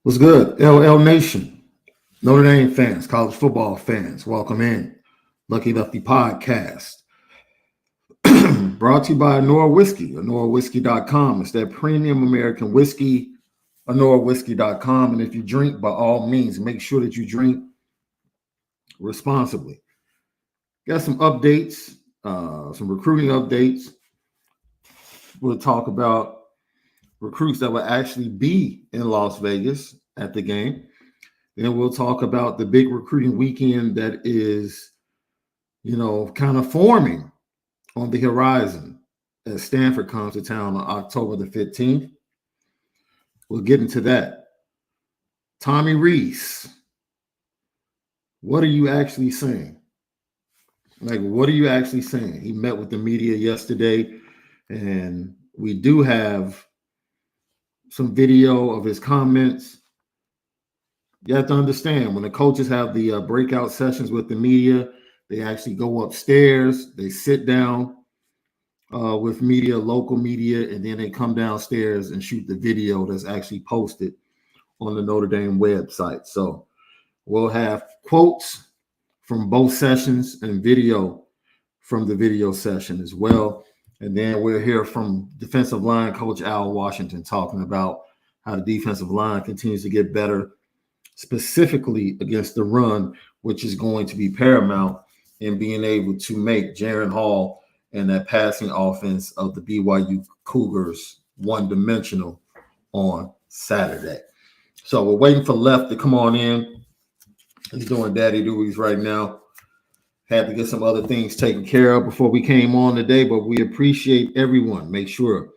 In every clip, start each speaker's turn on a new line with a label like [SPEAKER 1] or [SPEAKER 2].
[SPEAKER 1] What's good? LL Nation, Notre Dame fans, college football fans, welcome in. Lucky Lefty podcast. Brought to you by Onora Whisky, OnoraWhisky.com. It's that premium American whiskey, OnoraWhisky.com. And if you drink, by all means, make sure that you drink responsibly. Got some updates, some recruiting updates. We'll talk about recruits that will actually be in Las Vegas at the game. Then we'll talk about the big recruiting weekend that is, kind of forming on the horizon as Stanford comes to town on October the 15th. We'll get into that. Tommy Rees, what are you actually saying? What are you actually saying? He met with the media yesterday, and we do have some video of his comments. You have to understand, when the coaches have the breakout sessions with the media, they actually go upstairs, they sit down with media, local media, and then they come downstairs and shoot the video that's actually posted on the Notre Dame website. So we'll have quotes from both sessions and video from the video session as well. And then we'll hear from defensive line coach Al Washington talking about how the defensive line continues to get better, specifically against the run, which is going to be paramount in being able to make Jaron Hall and that passing offense of the BYU Cougars one-dimensional on Saturday. So we're waiting for Left to come on in. He's doing daddy duties right now. Had to get some other things taken care of before we came on today, but we appreciate everyone. Make sure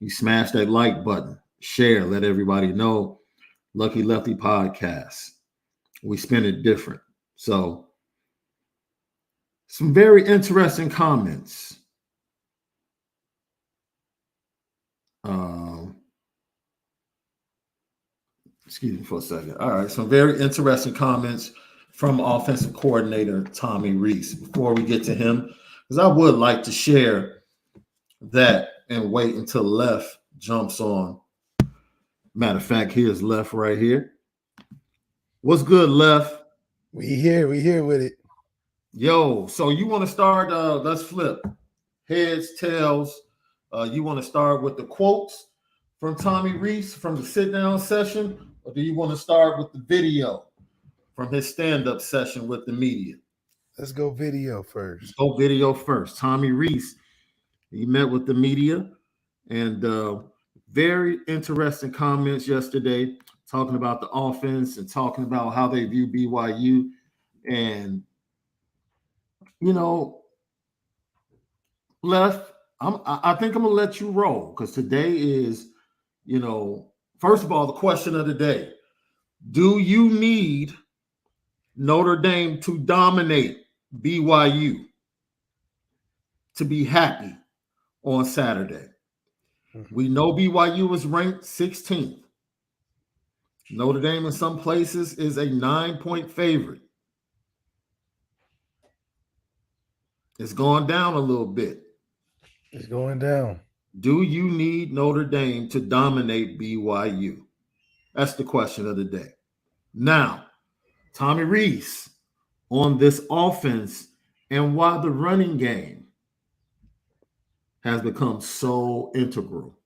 [SPEAKER 1] you smash that like button, share, let everybody know. Lucky Lefty podcast. We spin it different. So some very interesting comments. Excuse me for a second. All right, some very interesting comments from offensive coordinator Tommy Rees. Before we get to him, because I would like to share that and wait until Left jumps on. Matter of fact, here's Left right here. What's good, Left?
[SPEAKER 2] We here with it.
[SPEAKER 1] Yo, so you want to start? Let's flip. Heads, tails. You want to start with the quotes from Tommy Rees from the sit-down session, or do you want to start with the video from his stand-up session with the media?
[SPEAKER 2] Let's go video first.
[SPEAKER 1] Let's go video first. Tommy Rees, he met with the media, and very interesting comments yesterday, talking about the offense and talking about how they view BYU. And, Left, I think I'm going to let you roll, because today is, first of all, the question of the day. Do you need Notre Dame to dominate BYU to be happy on Saturday? We know BYU is ranked 16th. Notre Dame in some places is a 9-point favorite. It's gone down a little bit.
[SPEAKER 2] It's going down.
[SPEAKER 1] Do you need Notre Dame to dominate BYU? That's the question of the day. Now, Tommy Rees on this offense and why the running game has become so integral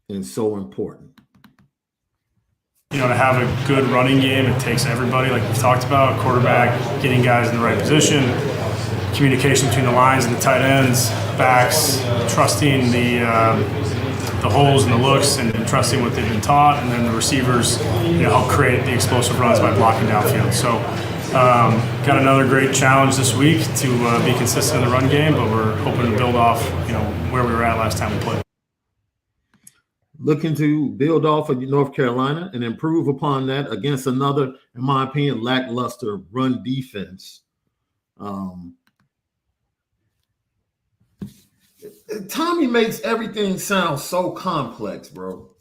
[SPEAKER 1] and so important.
[SPEAKER 3] To have a good running game, it takes everybody, like we've talked about, quarterback, getting guys in the right position, communication between the lines and the tight ends, backs, trusting the holes and the looks and trusting what they've been taught, and then the receivers help create the explosive runs by blocking downfield. So got another great challenge this week to be consistent in the run game, but we're hoping to build off where we were at last time we played.
[SPEAKER 1] Looking to build off of North Carolina and improve upon that against another, in my opinion, lackluster run defense. Tommy makes everything sound so complex, bro.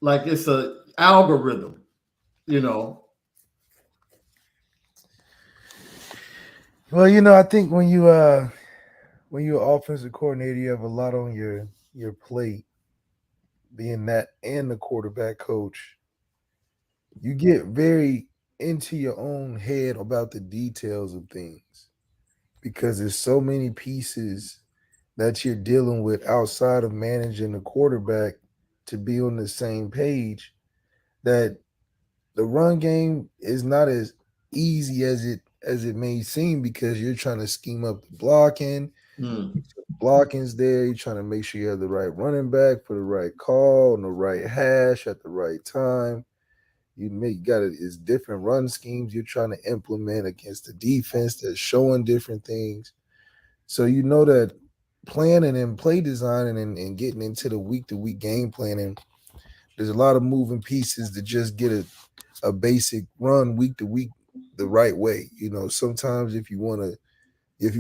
[SPEAKER 1] Like it's an algorithm,
[SPEAKER 2] Well, I think when you're an offensive coordinator, you have a lot on your plate. being that and the quarterback coach, you get very into your own head about the details of things because there's so many pieces that you're dealing with outside of managing the quarterback to be on the same page that the run game is not as easy as it may seem because you're trying to scheme up the blocking. Blocking's there. You're trying to make sure you have the right running back for the right call and the right hash at the right time. You got it. It's different run schemes you're trying to implement against the defense that's showing different things. So you know that planning and play designing and getting into the week to week game planning, there's a lot of moving pieces to just get a basic run week to week the right way. Sometimes if you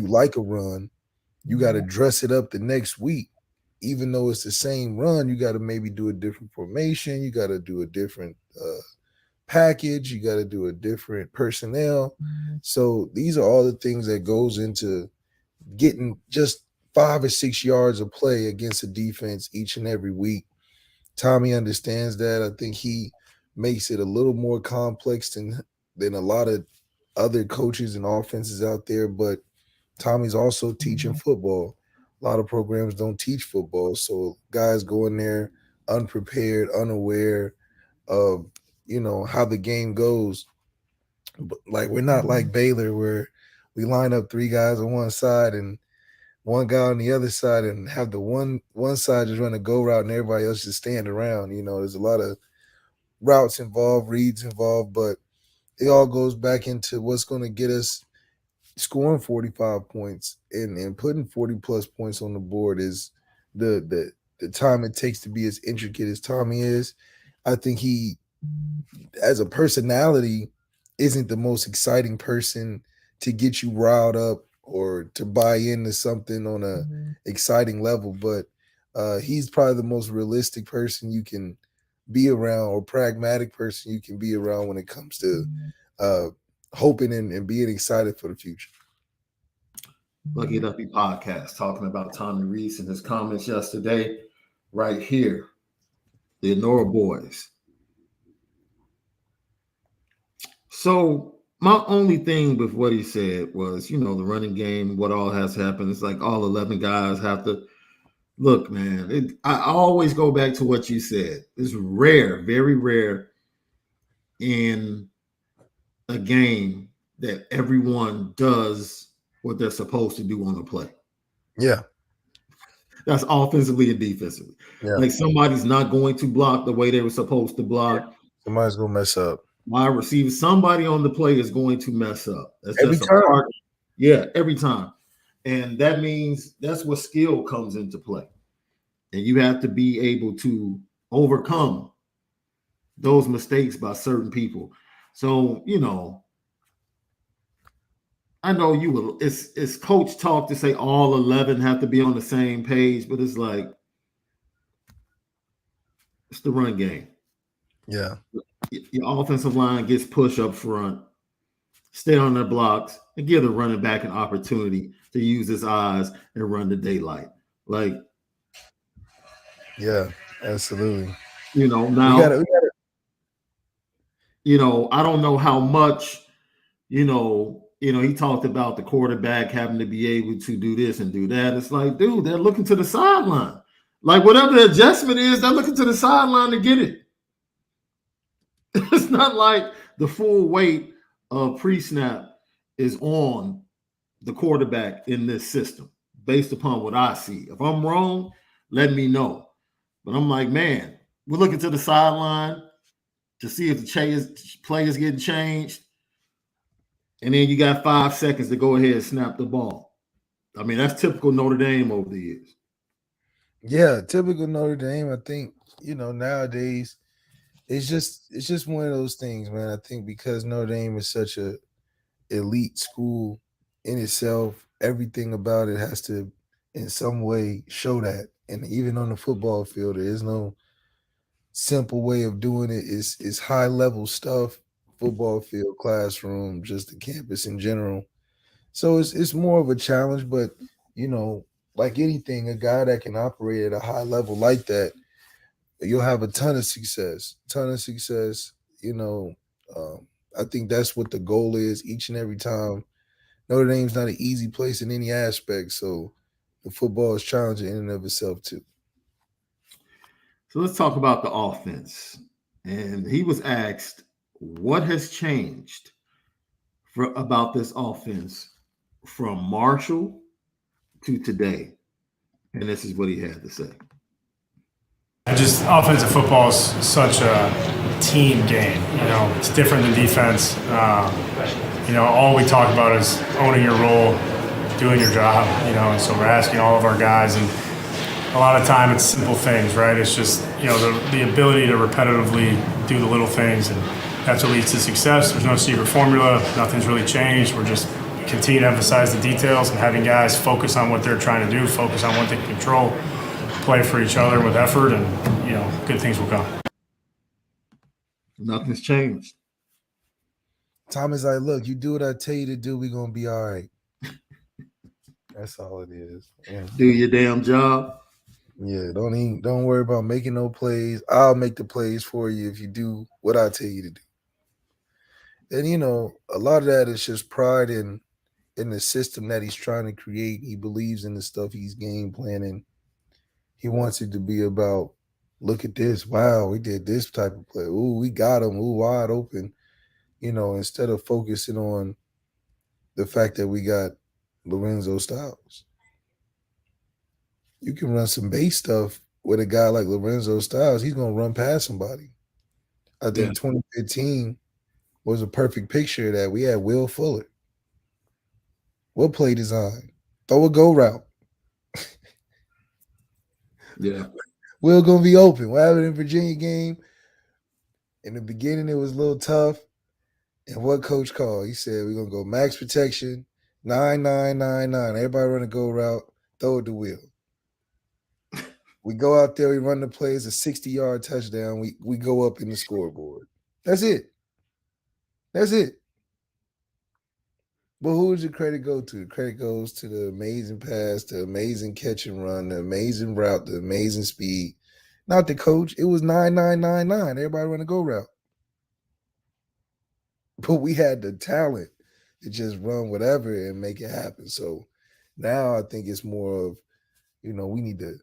[SPEAKER 2] like a run, you got to dress it up the next week. Even though it's the same run, you got to maybe do a different formation. You got to do a different package. You got to do a different personnel. So these are all the things that goes into getting just 5 or 6 yards of play against a defense each and every week. Tommy understands that. I think he makes it a little more complex than a lot of other coaches and offenses out there, but Tommy's also teaching football. A lot of programs don't teach football, so guys go in there unprepared, unaware of how the game goes. But like we're not like Baylor where we line up 3 guys on one side and one guy on the other side and have the one side just run a go route and everybody else just stand around. There's a lot of routes involved, reads involved, but it all goes back into what's going to get us scoring 45 points and putting 40 plus points on the board is the time it takes to be as intricate as Tommy is. I think he, as a personality, isn't the most exciting person to get you riled up or to buy into something on a exciting level, but he's probably the most realistic person you can be around or pragmatic person you can be around when it comes to hoping and being excited for the future.
[SPEAKER 1] Lucky Duffy podcast talking about Tommy Rees and his comments yesterday, right here. The Onora boys. So my only thing with what he said was, the running game, what all has happened. It's like all 11 guys have to look, man. I always go back to what you said. It's rare, very rare in a game that everyone does what they're supposed to do on the play.
[SPEAKER 2] Yeah.
[SPEAKER 1] That's offensively and defensively.
[SPEAKER 2] Yeah.
[SPEAKER 1] Like somebody's not going to block the way they were supposed to block.
[SPEAKER 2] Somebody's going to mess up.
[SPEAKER 1] Wide receiver, somebody on the play is going to mess up. That's
[SPEAKER 2] every
[SPEAKER 1] just
[SPEAKER 2] time.
[SPEAKER 1] a part. Yeah, every time. And that means that's where skill comes into play. And you have to be able to overcome those mistakes by certain people. So, I know you will. It's coach talk to say all 11 have to be on the same page, but it's like it's the run game.
[SPEAKER 2] Yeah.
[SPEAKER 1] Your offensive line gets pushed up front, stay on their blocks, and give the running back an opportunity to use his eyes and run the daylight. Like,
[SPEAKER 2] yeah, absolutely.
[SPEAKER 1] Now,
[SPEAKER 2] we gotta
[SPEAKER 1] I don't know how much, he talked about the quarterback having to be able to do this and do that. It's like, dude, they're looking to the sideline. Like, whatever the adjustment is, they're looking to the sideline to get it. It's not like the full weight of pre-snap is on the quarterback in this system based upon what I see. If I'm wrong, let me know. But I'm like, man, we're looking to the sideline to see if the play is getting changed. And then you got 5 seconds to go ahead and snap the ball. I mean, that's typical Notre Dame over the years.
[SPEAKER 2] Yeah, typical Notre Dame. I think, nowadays it's just one of those things, man. I think because Notre Dame is such a elite school in itself, everything about it has to in some way show that. And even on the football field, there is no simple way of doing it. It's high level stuff, football field, classroom, just the campus in general. So it's more of a challenge, but like anything, a guy that can operate at a high level like that, you'll have a ton of success. You know, I think that's what the goal is each and every time. Notre Dame's not an easy place in any aspect, so the football is challenging in and of itself too.
[SPEAKER 1] So let's talk about the offense. And he was asked, what has changed about this offense from Marshall to today? And this is what he had to say.
[SPEAKER 3] Just offensive football is such a team game. It's different than defense. All we talk about is owning your role, doing your job, and so we're asking all of our guys, and a lot of time it's simple things, right? It's just, the ability to repetitively do the little things, and that's what leads to success. There's no secret formula. Nothing's really changed. We're just continue to emphasize the details and having guys focus on what they're trying to do, focus on what they can control, play for each other with effort, and, good things will come.
[SPEAKER 1] Nothing's changed.
[SPEAKER 2] Thomas, look, you do what I tell you to do, we're going to be all right. That's all it is. Yeah.
[SPEAKER 1] Do your damn job.
[SPEAKER 2] Yeah, don't worry about making no plays. I'll make the plays for you if you do what I tell you to do. And, a lot of that is just pride in the system that he's trying to create. He believes in the stuff he's game planning. He wants it to be about, look at this. Wow, we did this type of play. Ooh, we got him. Ooh, wide open. Instead of focusing on the fact that we got Lorenzo Styles. You can run some base stuff with a guy like Lorenzo Styles. He's going to run past somebody. I think 2015 was a perfect picture of that. We had Will Fuller. What play design? Throw a go route.
[SPEAKER 1] Yeah.
[SPEAKER 2] Will going to be open. What happened in Virginia game? In the beginning, it was a little tough. And what coach called? He said, we're going to go max protection, 9-9-9-9. Everybody run a go route, throw it to Will. We go out there, we run the plays, a 60-yard touchdown. We go up in the scoreboard. That's it. That's it. But who does the credit go to? The credit goes to the amazing pass, the amazing catch and run, the amazing route, the amazing speed. Not the coach. It was 9-9-9-9. Everybody run a go route. But we had the talent to just run whatever and make it happen. So now I think it's more of, we need to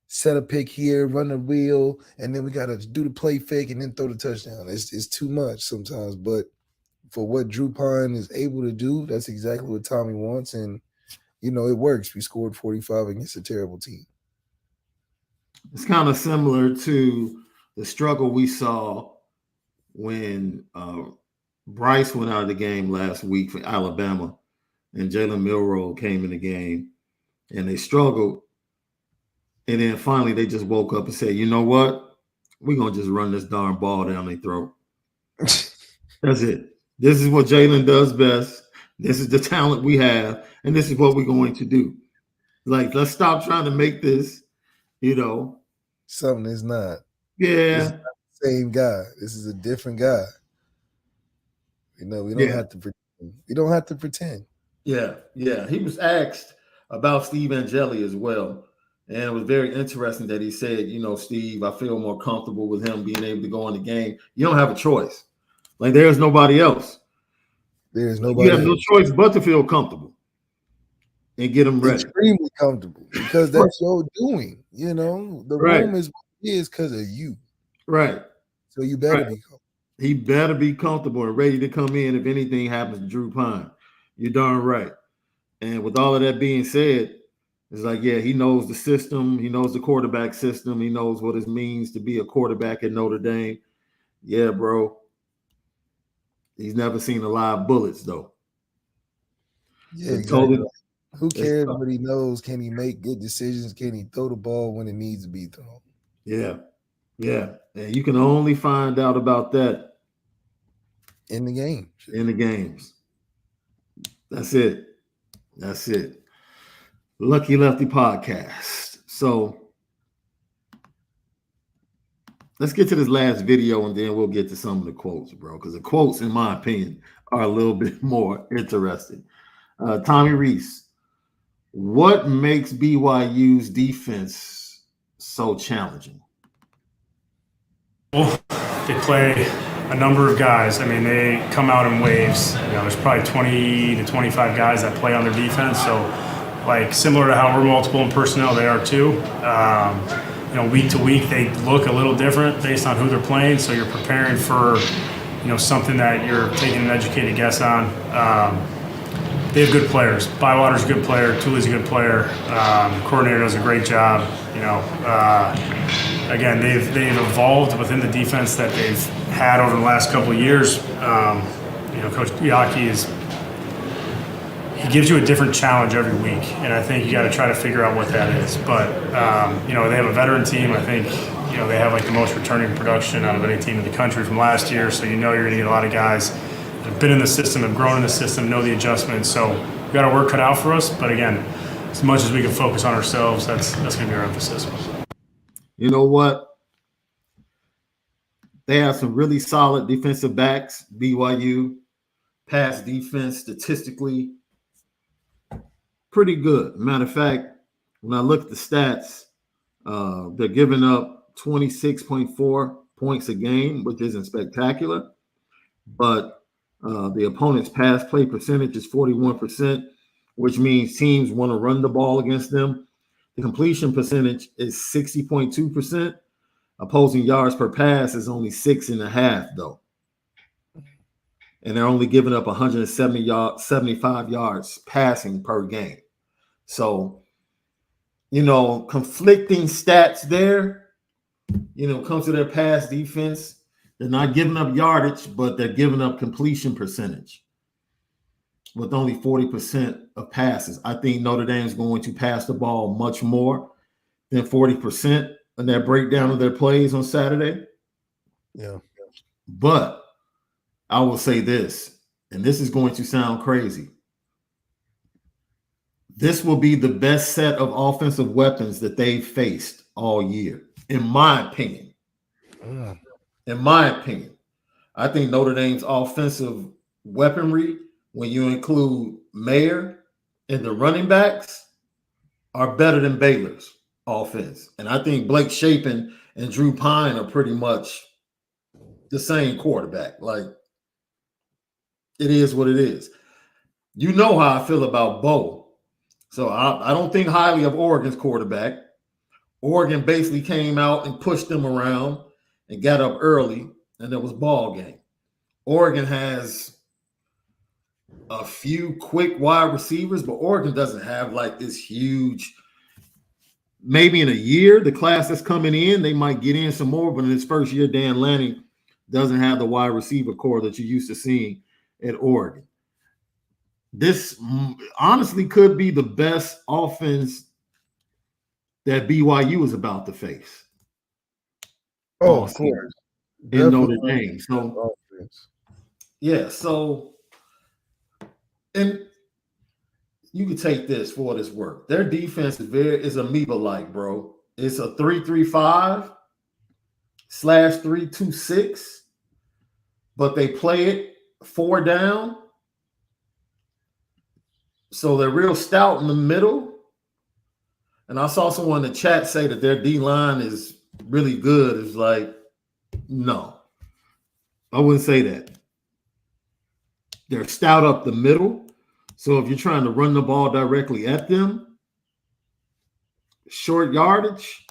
[SPEAKER 2] set a pick here, run the wheel, and then we got to do the play fake and then throw the touchdown. It's too much sometimes. But for what Drew Pine is able to do, that's exactly what Tommy wants. And, it works. We scored 45 against a terrible team.
[SPEAKER 1] It's kind of similar to the struggle we saw when Bryce went out of the game last week for Alabama and Jalen Milroe came in the game and they struggled. And then finally they just woke up and said, you know what? We're going to just run this darn ball down their throat. That's it. This is what Jalen does best. This is the talent we have. And this is what we're going to do. Like, let's stop trying to make this,
[SPEAKER 2] Something is not.
[SPEAKER 1] Yeah.
[SPEAKER 2] It's not the same guy. This is a different guy. We don't have to pretend. We don't have to pretend.
[SPEAKER 1] Yeah. He was asked about Steve Angeli as well. And it was very interesting that he said, Steve, I feel more comfortable with him being able to go in the game. You don't have a choice. Like, there's nobody else.
[SPEAKER 2] There's nobody
[SPEAKER 1] You have no choice but to feel comfortable and get them ready.
[SPEAKER 2] Extremely comfortable because that's your doing. The room is what it is because of you.
[SPEAKER 1] Right.
[SPEAKER 2] So you better be comfortable.
[SPEAKER 1] He better be comfortable and ready to come in if anything happens to Drew Pine. You're darn right. And with all of that being said, it's like, yeah, he knows the system. He knows the quarterback system. He knows what it means to be a quarterback at Notre Dame. Yeah, bro. He's never seen a lot of bullets, though.
[SPEAKER 2] Yeah, exactly. Who cares what he knows? Can he make good decisions? Can he throw the ball when it needs to be thrown?
[SPEAKER 1] Yeah. And you can only find out about that
[SPEAKER 2] in the game.
[SPEAKER 1] In the games. That's it. Lucky Lefty podcast. So let's get to this last video and then we'll get to some of the quotes, bro. Because the quotes, in my opinion, are a little bit more interesting. Tommy Rees, what makes BYU's defense so challenging?
[SPEAKER 3] They play a number of guys. I mean, they come out in waves. There's probably 20 to 25 guys that play on their defense. So, like, similar to how we're multiple in personnel, they are too. Week to week, they look a little different based on who they're playing. So you're preparing for, something that you're taking an educated guess on. They have good players. Bywater's a good player. Tooley's a good player. Coordinator does a great job. Again, they've evolved within the defense that they've had over the last couple of years. Coach Yaki he gives you a different challenge every week, and I think you got to try to figure out what that is. But they have a veteran team. I think they have like the most returning production out of any team in the country from last year. So you're going to get a lot of guys that have been in the system, have grown in the system, know the adjustments. So we got our work cut out for us. But again, as much as we can focus on ourselves, that's going to be our emphasis.
[SPEAKER 1] You know what? They have some really solid defensive backs. BYU pass defense statistically pretty good. Matter of fact, when I look at the stats, they're giving up 26.4 points a game, which isn't spectacular. But the opponent's pass play percentage is 41%, which means teams want to run the ball against them. The completion percentage is 60.2%. Opposing yards per pass is only 6.5, though. And they're only giving up 175 yards passing per game. So, conflicting stats there, comes to their pass defense. They're not giving up yardage, but they're giving up completion percentage with only 40% of passes. I think Notre Dame is going to pass the ball much more than 40% in that breakdown of their plays on Saturday.
[SPEAKER 2] Yeah.
[SPEAKER 1] But I will say this, and this is going to sound crazy. This will be the best set of offensive weapons that they've faced all year, in my opinion. In my opinion. I think Notre Dame's offensive weaponry, when you include Mayer and the running backs, are better than Baylor's offense. And I think Blake Shapen and Drew Pine are pretty much the same quarterback. Like, it is what it is. You know how I feel about Bo. So I don't think highly of Oregon's quarterback. Oregon basically came out and pushed them around and got up early, and there was ball game. Oregon has a few quick wide receivers, but Oregon doesn't have like this huge. Maybe in a year, the class that's coming in, they might get in some more, but in his first year, Dan Lanning doesn't have the wide receiver core that you're used to seeing at Oregon. This honestly could be the best offense that BYU is about to face.
[SPEAKER 2] Oh, of course.
[SPEAKER 1] In Notre Dame. So, yeah, so, and you can take this for what it's worth. Their defense is amoeba-like, bro. It's a 3-3-5/3-2-6, but they play it 4 down. So they're real stout in the middle. And I saw someone in the chat say that their D-line is really good. It's like, no, I wouldn't say that. They're stout up the middle. So if you're trying to run the ball directly at them, short yardage,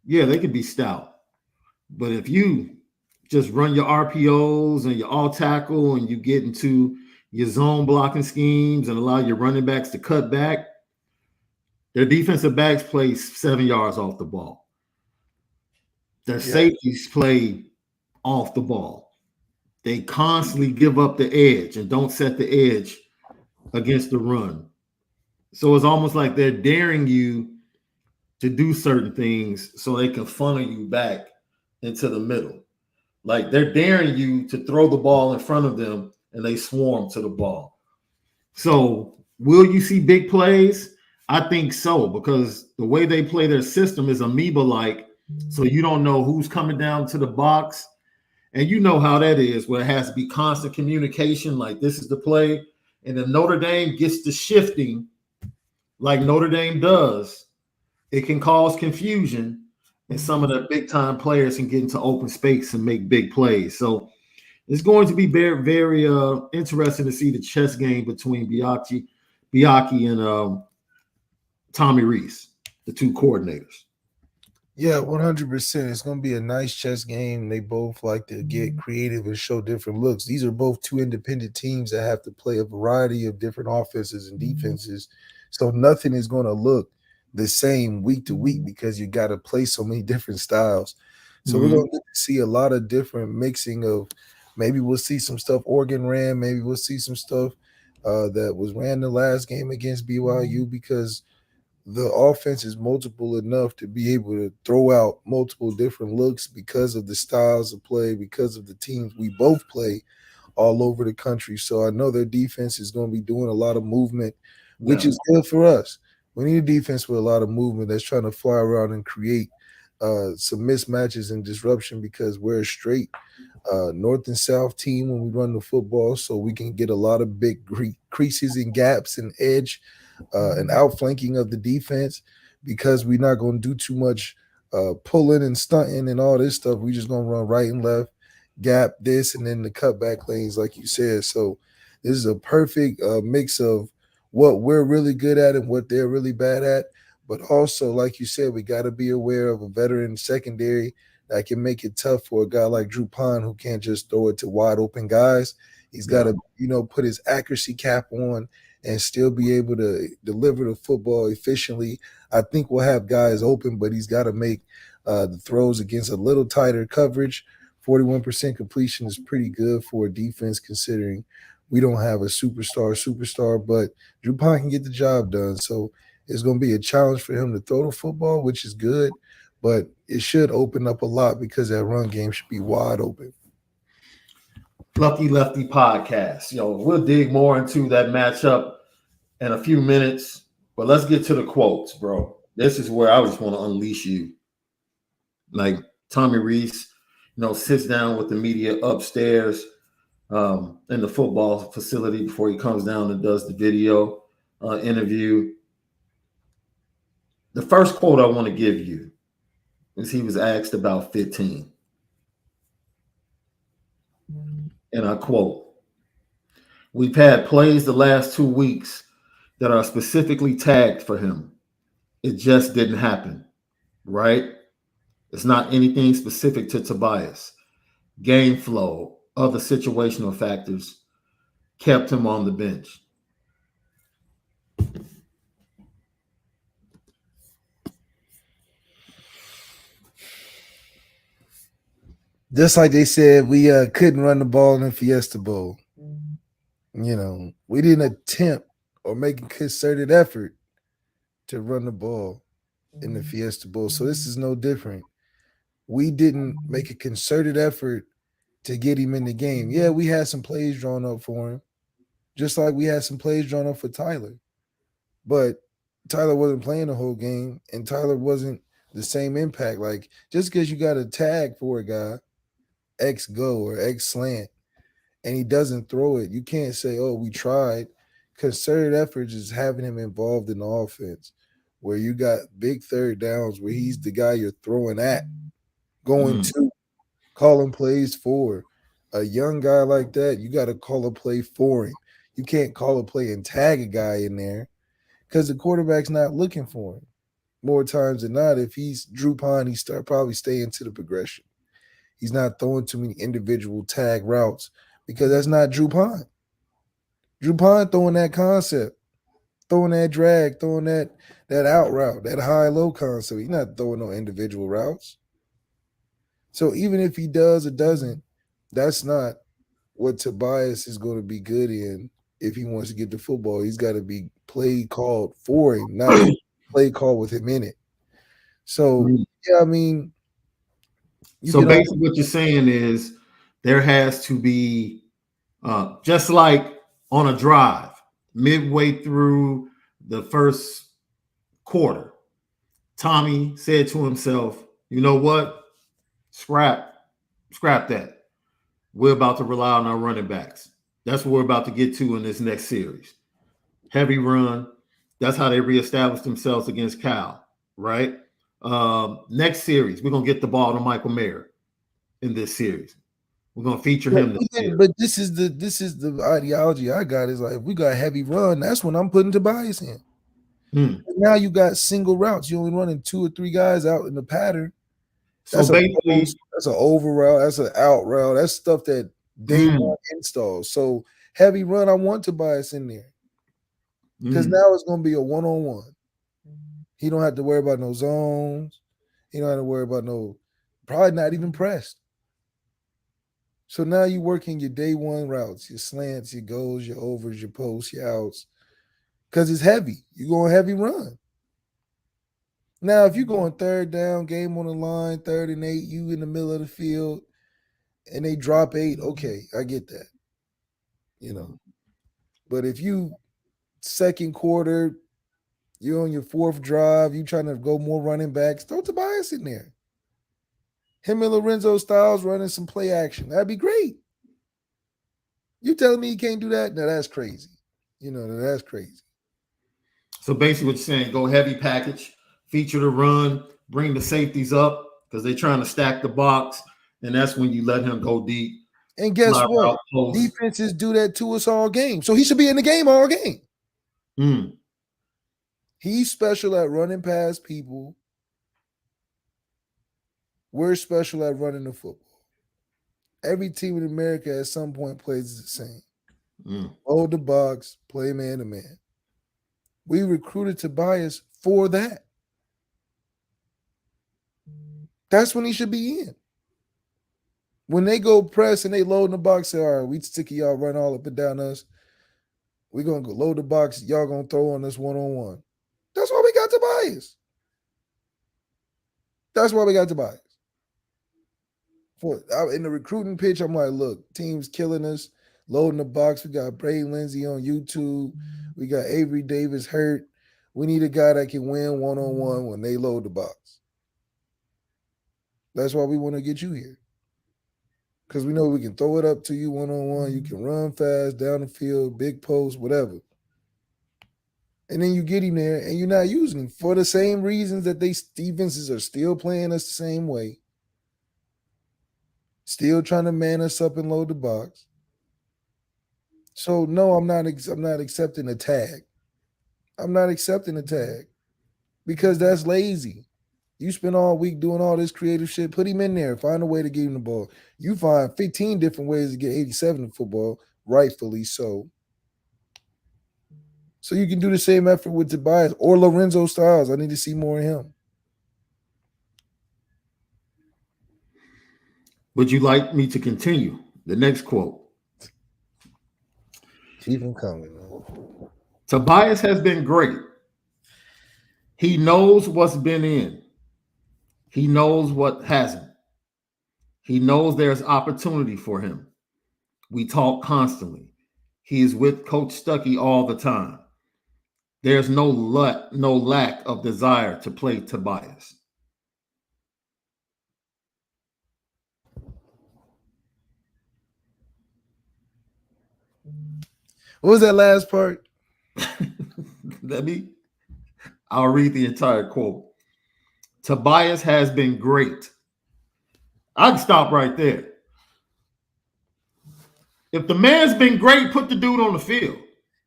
[SPEAKER 1] yeah, they could be stout. But if you just run your RPOs and your all tackle and you get into your zone blocking schemes and allow your running backs to cut back, their defensive backs play 7 yards off the ball. Their safeties play off the ball. They constantly give up the edge and don't set the edge against the run. So it's almost like they're daring you to do certain things so they can funnel you back into the middle. Like they're daring you to throw the ball in front of them and they swarm to the ball. So will you see big plays? I think so, because the way they play their system is amoeba-like. So you don't know who's coming down to the box. And you know how that is, where it has to be constant communication, like this is the play. And if Notre Dame gets to shifting like Notre Dame does, it can cause confusion. and some of the big time players can get into open space and make big plays. So it's going to be very, very interesting to see the chess game between Biaki and Tommy Rees, the two coordinators.
[SPEAKER 2] Yeah, 100%. It's going to be a nice chess game. They both like to get creative and show different looks. These are both two independent teams that have to play a variety of different offenses and defenses. So nothing is going to look the same week to week because you got to play so many different styles. So we're going to see a lot of different mixing of maybe we'll see some stuff Oregon ran. Maybe we'll see some stuff that was ran the last game against BYU because the offense is multiple enough to be able to throw out multiple different looks because of the styles of play, because of the teams we both play all over the country. So I know their defense is going to be doing a lot of movement, which is good for us. We need a defense with a lot of movement that's trying to fly around and create some mismatches and disruption because we're a straight north and south team when we run the football, so we can get a lot of big creases and gaps and edge and outflanking of the defense because we're not going to do too much pulling and stunting and all this stuff. We're just going to run right and left, gap this, and then the cutback lanes, like you said. So this is a perfect mix of what we're really good at and what they're really bad at. But also, like you said, we got to be aware of a veteran secondary that can make it tough for a guy like Drew Pond who can't just throw it to wide open guys. He's got to, put his accuracy cap on and still be able to deliver the football efficiently. I think we'll have guys open, but he's got to make the throws against a little tighter coverage. 41% completion is pretty good for a defense considering we don't have a superstar, but Drew Pond can get the job done. So it's going to be a challenge for him to throw the football, which is good, but it should open up a lot because that run game should be wide open.
[SPEAKER 1] Lefty podcast. We'll dig more into that matchup in a few minutes, but let's get to the quotes, bro. This is where I just want to unleash you. Like Tommy Rees, sits down with the media upstairs in the football facility before he comes down and does the video interview. The first quote I want to give you is he was asked about 15. And I quote, "We've had plays the last 2 weeks that are specifically tagged for him. It just didn't happen, right? It's not anything specific to Tobias. Game flow, other situational factors kept him on the bench."
[SPEAKER 2] Just like they said, we couldn't run the ball in the Fiesta Bowl. We didn't attempt or make a concerted effort to run the ball in the Fiesta Bowl. So this is no different. We didn't make a concerted effort to get him in the game. Yeah, we had some plays drawn up for him, just like we had some plays drawn up for Tyler. But Tyler wasn't playing the whole game, and Tyler wasn't the same impact. Like, just because you got a tag for a guy, X go or X slant, and he doesn't throw it, you can't say, oh, we tried. Concerted efforts is having him involved in the offense where you got big third downs where he's the guy you're throwing at, going to, calling plays for. A young guy like that, you got to call a play for him. You can't call a play and tag a guy in there because the quarterback's not looking for him. More times than not, if he's Drew Pond, he probably stay into the progression. He's not throwing too many individual tag routes because that's not Drew Pond. Drew Pond throwing that concept, throwing that drag, throwing that out route, that high-low concept. He's not throwing no individual routes. So even if he does or doesn't, that's not what Tobias is going to be good in if he wants to get the football. He's got to be play called for him, not play called with him in it. So, yeah, I mean.
[SPEAKER 1] So basically what you're saying is there has to be, just like on a drive, midway through the first quarter, Tommy said to himself, you know what? Scrap that. We're about to rely on our running backs. That's what we're about to get to in this next series. Heavy run. That's how they reestablished themselves against Cal, right? Next series, we're gonna get the ball to Michael Mayer in this series. We're gonna feature him this year.
[SPEAKER 2] But this is the ideology I got is like if we got heavy run, that's when I'm putting Tobias in. Now you got single routes. You only running 2 or 3 guys out in the pattern. That's
[SPEAKER 1] So basically,
[SPEAKER 2] that's an over route. That's an out route. That's stuff that day one installs. So heavy run, I want Tobias in there because now it's going to be a one-on-one. He don't have to worry about no zones. He don't have to worry about probably not even pressed. So now you working your day one routes, your slants, your goals, your overs, your posts, your outs, because it's heavy. You're going heavy run. Now, if you're going third down, game on the line, 3rd and 8, you in the middle of the field, and they drop 8, okay, I get that. But if you second quarter, you're on your 4th drive, you trying to go more running backs, throw Tobias in there. Him and Lorenzo Styles running some play action. That'd be great. You telling me you can't do that? No, that's crazy. That's crazy.
[SPEAKER 1] So basically what you're saying, go heavy package, feature the run, bring the safeties up because they're trying to stack the box, and that's when you let him go deep.
[SPEAKER 2] And guess what? Defenses do that to us all game. So he should be in the game all game. He's special at running past people. We're special at running the football. Every team in America at some point plays the same. Hold the box, play man to man. We recruited Tobias for that. That's when he should be in. When they go press and they load in the box, say, all right, we sick of y'all run all up and down us. We're going to go load the box. Y'all going to throw on us one-on-one. That's why we got Tobias. That's why we got Tobias. In the recruiting pitch, I'm like, look, team's killing us, loading the box. We got Bray Lindsey on YouTube. We got Avery Davis hurt. We need a guy that can win one-on-one when they load the box. That's why we want to get you here. Because we know we can throw it up to you one-on-one. You can run fast, down the field, big post, whatever. And then you get him there, and you're not using him for the same reasons that defenses are still playing us the same way. Still trying to man us up and load the box. So, no, I'm not accepting a tag. I'm not accepting a tag because that's lazy. You spend all week doing all this creative shit. Put him in there. Find a way to get him the ball. You find 15 different ways to get 87 in football, rightfully so. So you can do the same effort with Tobias or Lorenzo Styles. I need to see more of him.
[SPEAKER 1] Would you like me to continue? The next quote.
[SPEAKER 2] Keep him coming, man.
[SPEAKER 1] Tobias has been great. He knows what's been in. He knows what hasn't. He knows there's opportunity for him. We talk constantly. He is with Coach Stuckey all the time. There's no lack of desire to play Tobias.
[SPEAKER 2] What was that last part?
[SPEAKER 1] I'll read the entire quote. Tobias has been great. I can stop right there. If the man's been great, put the dude on the field.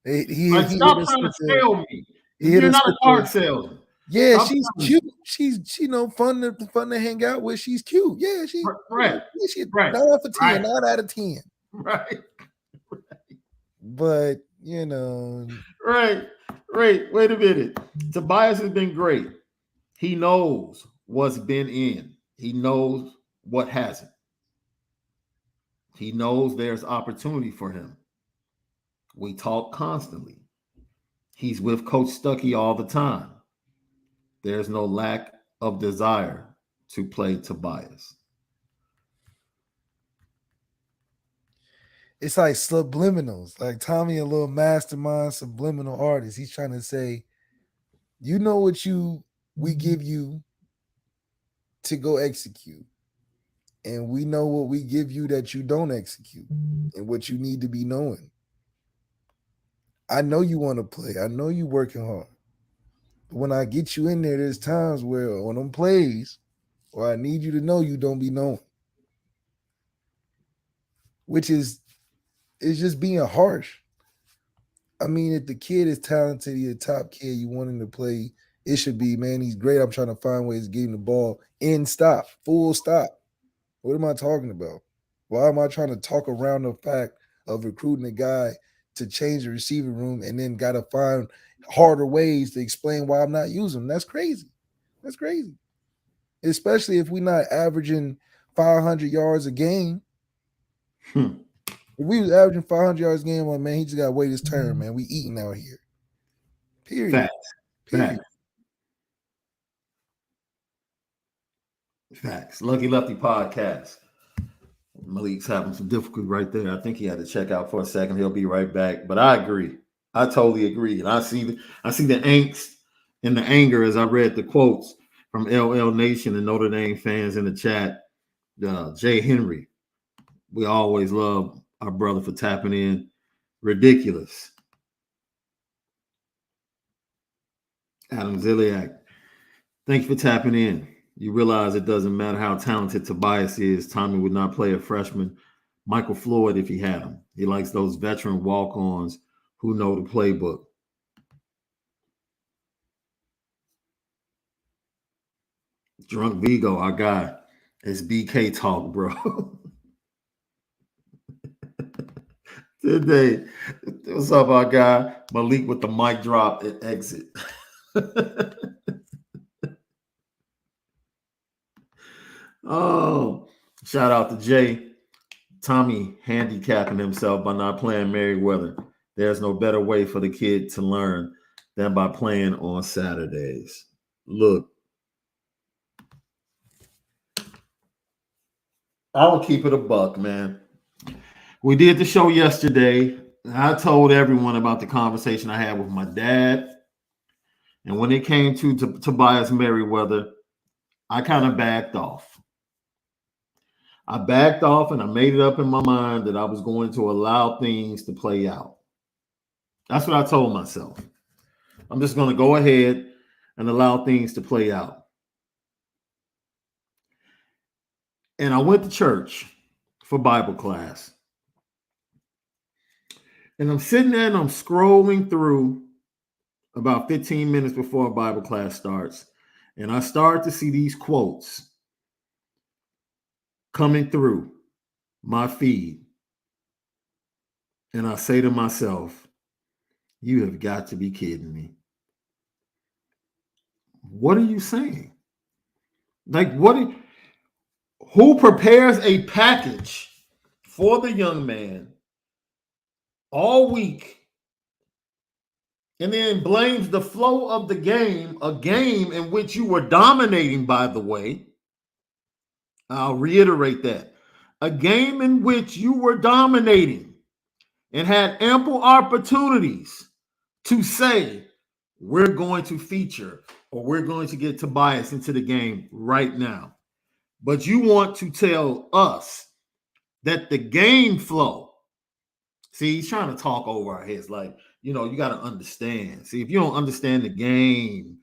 [SPEAKER 1] Stop trying to sell me. You're not a card salesman.
[SPEAKER 2] Yeah, she's cute. She's fun to hang out with. She's cute. Yeah, she's
[SPEAKER 1] right.
[SPEAKER 2] She's 9 for 10, 9 out of 10.
[SPEAKER 1] Right.
[SPEAKER 2] But
[SPEAKER 1] Right. Wait a minute. Tobias has been great. He knows what's been in. He knows what hasn't. He knows there's opportunity for him. We talk constantly. He's with Coach Stuckey all the time. There's no lack of desire to play Tobias.
[SPEAKER 2] It's like subliminals. Like Tommy, a little mastermind subliminal artist. He's trying to say, you know what we give you to go execute. And we know what we give you that you don't execute and what you need to be knowing. I know you want to play. I know you're working hard. When I get you in there, there's times where on them plays, or I need you to know you don't be knowing, which is just being harsh. I mean, if the kid is talented, he's a top kid, you want him to play, it should be, man, he's great. I'm trying to find ways to get him the ball in stop, full stop. What am I talking about? Why am I trying to talk around the fact of recruiting a guy to change the receiving room and then got to find harder ways to explain why I'm not using him? That's crazy. That's crazy. Especially if we're not averaging 500 yards a game. If we was averaging 500 yards a game, man, he just got to wait his turn, man. We eating out here. Period.
[SPEAKER 1] Facts.
[SPEAKER 2] Period.
[SPEAKER 1] Facts. Lucky Lefty podcast. Malik's having some difficulty right there. I think he had to check out for a second. He'll be right back. But I agree. I totally agree. And I see the angst and the anger as I read the quotes from LL Nation and Notre Dame fans in the chat. Jay Henry. We always love our brother for tapping in. Ridiculous. Adam Ziliak. Thank you for tapping in. You realize it doesn't matter how talented Tobias is. Tommy would not play a freshman Michael Floyd if he had him. He likes those veteran walk-ons who know the playbook. Drunk Vigo, our guy. It's BK talk, bro. Today, what's up, our guy? Malik with the mic drop at exit. Oh, shout out to Jay. Tommy handicapping himself by not playing Merriweather. There's no better way for the kid to learn than by playing on Saturdays. Look, I'll keep it a buck, man. We did the show yesterday. I told everyone about the conversation I had with my dad. And when it came to Tobias Merriweather, I kind of backed off. I backed off and I made it up in my mind that I was going to allow things to play out. That's what I told myself. I'm just going to go ahead and allow things to play out. And I went to church for Bible class. And I'm sitting there and I'm scrolling through about 15 minutes before Bible class starts. And I start to see these quotes coming through my feed. And I say to myself, you have got to be kidding me. What are you saying? Like, who prepares a package for the young man all week and then blames the flow of the game, a game in which you were dominating, by the way? I'll reiterate that. A game in which you were dominating and had ample opportunities to say, we're going to feature or we're going to get Tobias into the game right now. But you want to tell us that the game flow, see, he's trying to talk over our heads like, you got to understand. See, if you don't understand the game,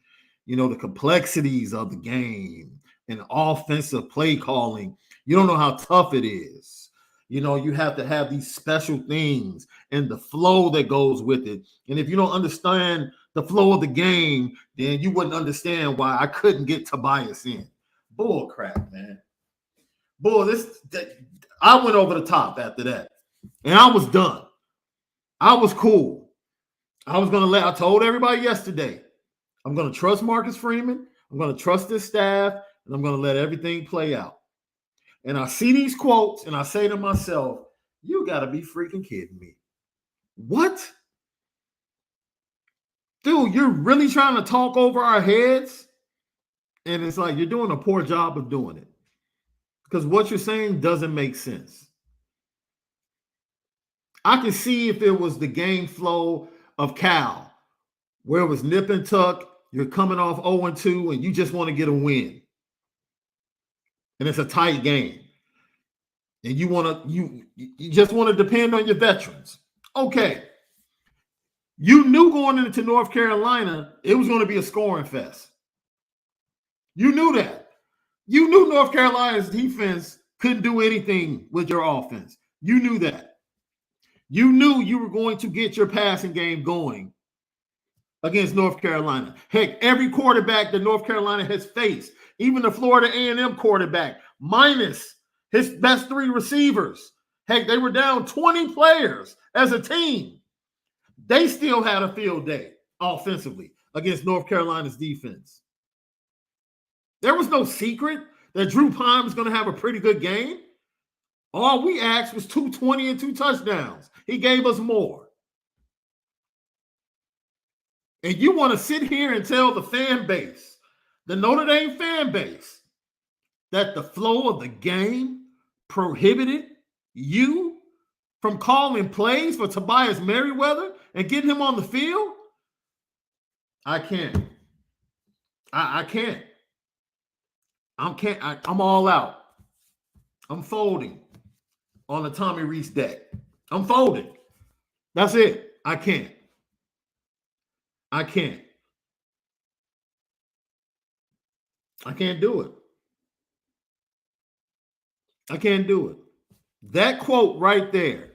[SPEAKER 1] the complexities of the game and offensive play calling, you don't know how tough it is. You have to have these special things and the flow that goes with it. And if you don't understand the flow of the game, then you wouldn't understand why I couldn't get Tobias in. Bull crap, man. I went over the top after that. And I was done. I was cool. I told everybody yesterday, I'm going to trust Marcus Freeman. I'm going to trust this staff, and I'm going to let everything play out. And I see these quotes, and I say to myself, you got to be freaking kidding me. What? Dude, you're really trying to talk over our heads? And it's like you're doing a poor job of doing it. Because what you're saying doesn't make sense. I can see if it was the game flow of Cal, where it was nip and tuck, you're coming off 0-2, and you just want to get a win. And it's a tight game. And you just want to depend on your veterans. Okay. You knew going into North Carolina, it was going to be a scoring fest. You knew that. You knew North Carolina's defense couldn't do anything with your offense. You knew that. You knew you were going to get your passing game going against North Carolina. Heck, every quarterback that North Carolina has faced, even the Florida A&M quarterback, minus his best 3 receivers, heck, they were down 20 players as a team. They still had a field day offensively against North Carolina's defense. There was no secret that Drew Pine was going to have a pretty good game. All we asked was 220 and 2 touchdowns. He gave us more. And you want to sit here and tell the fan base, the Notre Dame fan base, that the flow of the game prohibited you from calling plays for Tobias Merriweather and getting him on the field? I can't. I can't. I'm all out. I'm folding on the Tommy Rees deck. I'm folding. That's it. I can't. I can't do it. I can't do it. That quote right there,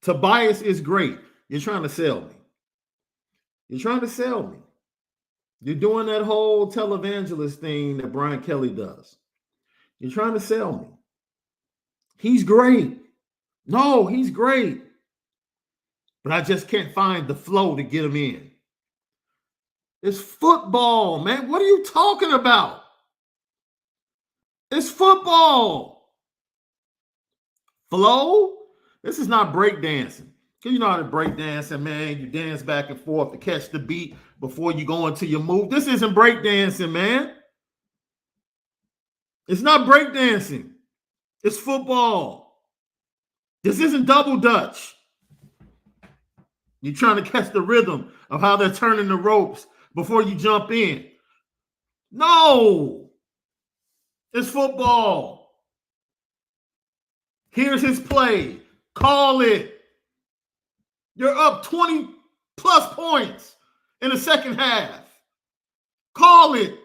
[SPEAKER 1] Tobias is great. You're trying to sell me. You're trying to sell me. You're doing that whole televangelist thing that Brian Kelly does. You're trying to sell me. He's great. No, he's great. But I just can't find the flow to get him in. It's football, man. What are you talking about? It's football. Flow? This is not breakdancing. Because you know how to breakdancing, man. You dance back and forth to catch the beat before you go into your move. This isn't breakdancing, man. It's not breakdancing. It's football. This isn't double dutch. You're trying to catch the rhythm of how they're turning the ropes before you jump in. No. It's football. Here's his play. Call it. You're up 20 plus points in the second half. Call it.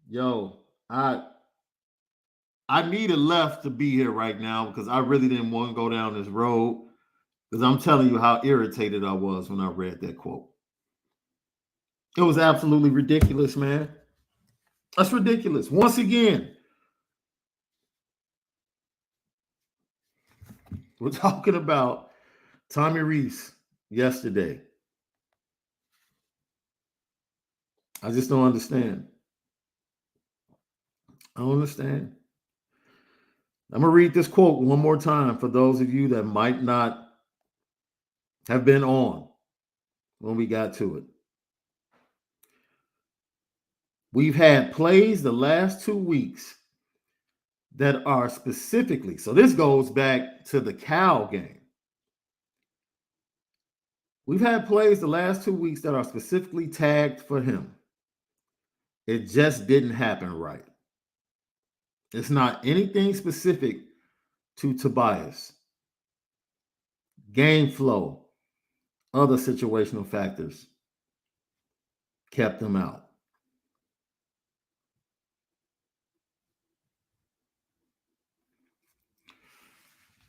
[SPEAKER 1] Yo, I needed Left to be here right now because I really didn't want to go down this road because I'm telling you how irritated I was when I read that quote. It was absolutely ridiculous, man. That's ridiculous. Once again, we're talking about Tommy Rees yesterday. I just don't understand. I don't understand. I'm going to read this quote one more time for those of you that might not have been on when we got to it. We've had plays the last 2 weeks that are specifically, so this goes back to the Cal game. We've had plays the last 2 weeks that are specifically tagged for him. It just didn't happen right. It's not anything specific to Tobias. Game flow, other situational factors kept him out.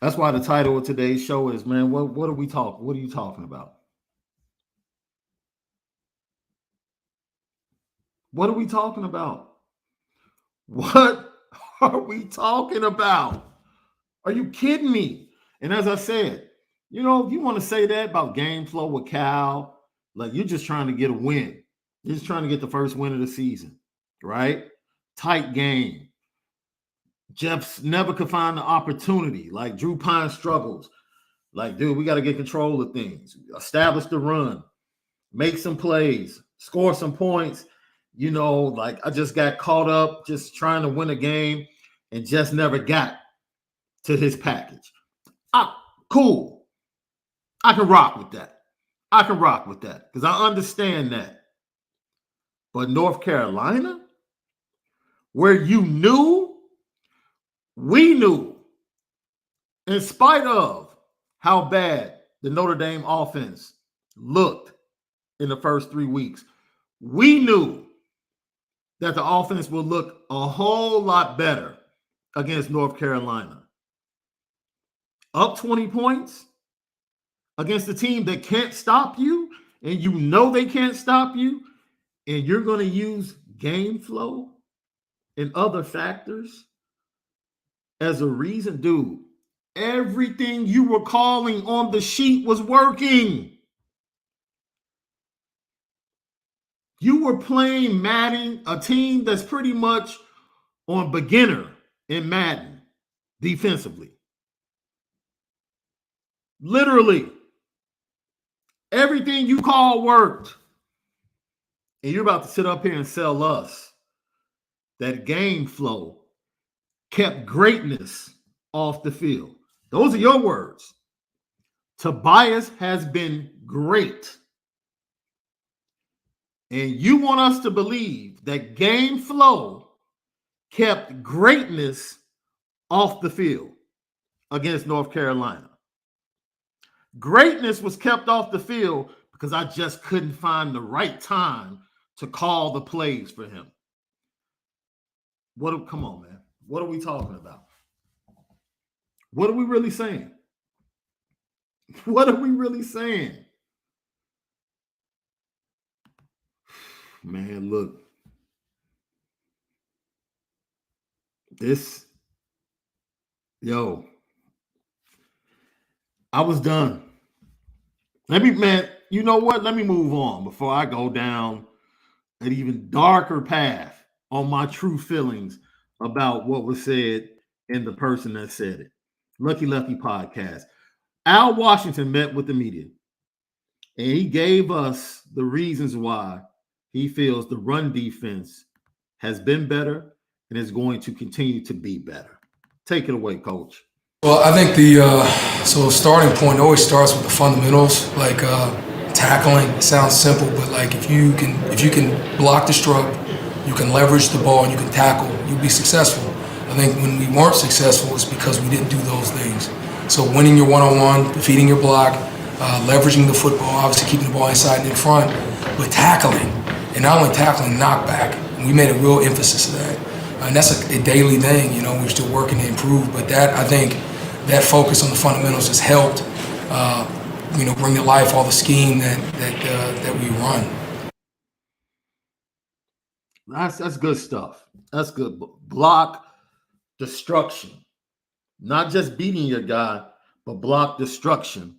[SPEAKER 1] That's why the title of today's show is, man, what are we talking? What are you talking about? What are we talking about? What are we talking about? Are you kidding me? And as I said, you know, if you want to say that about game flow with Cal, like you're just trying to get a win. You're just trying to get the first win of the season, right? Tight game. Jeff's never could find the opportunity. Like Drew Pine struggles. Like, dude, we got to get control of things. Establish the run. Make some plays. Score some points. You know, like I just got caught up just trying to win a game and just never got to his package. Cool. I can rock with that. Because I understand that. But North Carolina, where you knew, we knew in spite of how bad the Notre Dame offense looked in the first 3 weeks, we knew that the offense would look a whole lot better against North Carolina. Up 20 points against a team that can't stop you, and you know they can't stop you, and you're going to use game flow and other factors as a reason, dude. Everything you were calling on the sheet was working. You were playing Madden, a team that's pretty much on beginner in Madden defensively. Literally, everything you call worked. And you're about to sit up here and sell us that game flow kept greatness off the field. Those are your words. Tobias has been great. And you want us to believe that game flow kept greatness off the field against North Carolina. Greatness was kept off the field because I just couldn't find the right time to call the plays for him. Come on, man. What are we talking about? What are we really saying? What are we really saying? Man, look. I was done. You know what? Let me move on before I go down an even darker path on my true feelings about what was said and the person that said it. Lucky Lefty podcast. Al Washington met with the media, and he gave us the reasons why he feels the run defense has been better and is going to continue to be better. Take it away, Coach.
[SPEAKER 4] Well, I think so starting point always starts with the fundamentals, like tackling. It sounds simple, but like if you can block the stroke, you can leverage the ball, and you can tackle, you'll be successful. I think when we weren't successful, it's because we didn't do those things. So winning your one-on-one, defeating your block, leveraging the football, obviously keeping the ball inside and in front, but tackling, and not only tackling, knockback. And we made a real emphasis of that. And that's a daily thing, we're still working to improve, but I think that focus on the fundamentals has helped, bring to life all the scheme that we run.
[SPEAKER 1] That's good stuff. That's good. Block destruction. Not just beating your guy, but block destruction.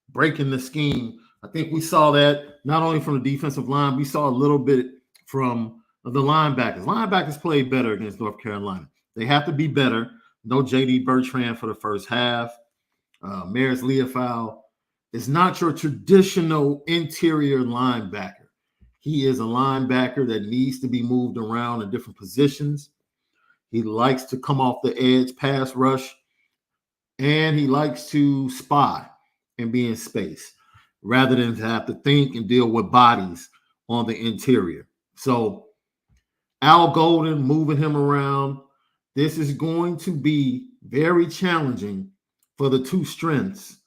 [SPEAKER 1] Breaking the scheme. I think we saw that not only from the defensive line, we saw a little bit from the linebackers. Linebackers played better against North Carolina. They have to be better. No J.D. Bertrand for the first half. Maris Leofau is not your traditional interior linebacker. He is a linebacker that needs to be moved around in different positions. He likes to come off the edge, pass rush, and he likes to spy and be in space rather than to have to think and deal with bodies on the interior. So Al Golden, moving him around, this is going to be very challenging for the two strengths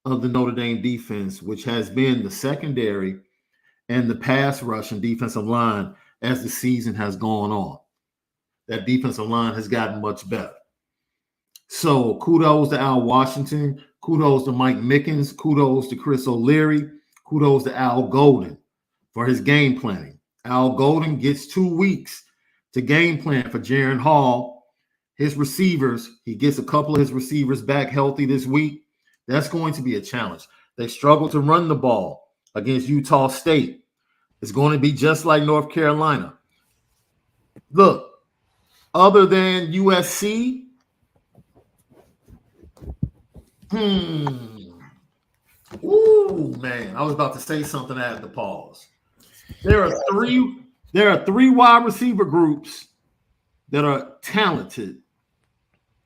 [SPEAKER 1] of the Notre Dame defense, which has been the secondary and the pass rush and defensive line as the season has gone on. That defensive line has gotten much better. So kudos to Al Washington, kudos to Mike Mickens, kudos to Chris O'Leary, kudos to Al Golden for his game planning. Al Golden gets 2 weeks to game plan for Jaron Hall. His receivers, he gets a couple of his receivers back healthy this week. That's going to be a challenge. They struggle to run the ball against Utah State. It's going to be just like North Carolina. Look, other than USC, ooh, man, I was about to say something. I had to pause. There are three wide receiver groups that are talented,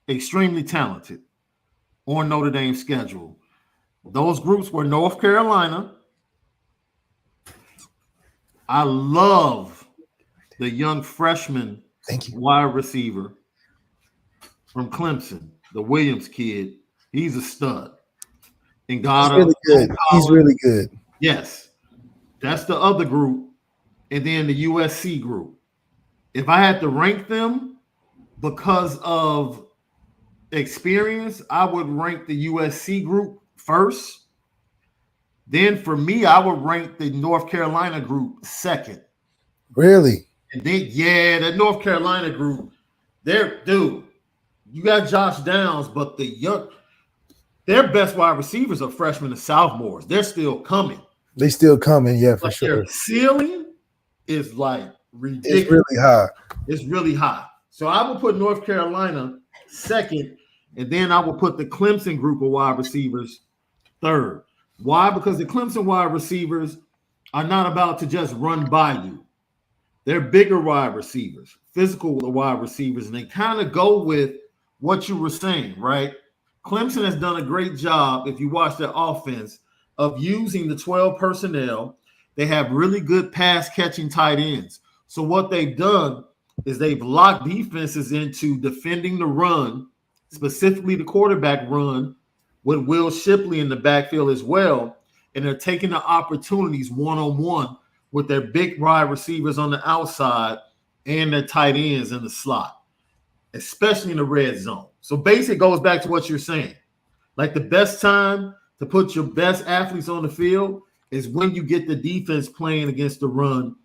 [SPEAKER 1] extremely talented on Notre Dame's schedule. Those groups were North Carolina. I love the young freshman wide receiver from Clemson, the Williams kid. He's a stud. And
[SPEAKER 2] He's
[SPEAKER 1] Goddard,
[SPEAKER 2] really good. He's really good.
[SPEAKER 1] yes, that's the other group, and then the USC group. If I had to rank them because of experience, I would rank the USC group first. Then for me, I would rank the North Carolina group second.
[SPEAKER 2] Really?
[SPEAKER 1] And then, the North Carolina group, dude, you got Josh Downs, but their best wide receivers are freshmen and sophomores. They're still coming.
[SPEAKER 2] They still coming, yeah, for sure.
[SPEAKER 1] Their ceiling is like ridiculous.
[SPEAKER 2] It's really high.
[SPEAKER 1] It's really high. So I will put North Carolina second, and then I will put the Clemson group of wide receivers third. Why? Because the Clemson wide receivers are not about to just run by you. They're bigger wide receivers, physical wide receivers, and they kind of go with what you were saying, right? Clemson has done a great job, if you watch their offense, of using the 12 personnel. They have really good pass-catching tight ends. So what they've done is they've locked defenses into defending the run, specifically the quarterback run, with Will Shipley in the backfield as well. And they're taking the opportunities one-on-one with their big wide receivers on the outside and their tight ends in the slot, especially in the red zone. So basically it goes back to what you're saying. Like the best time to put your best athletes on the field is when you get the defense playing against the run,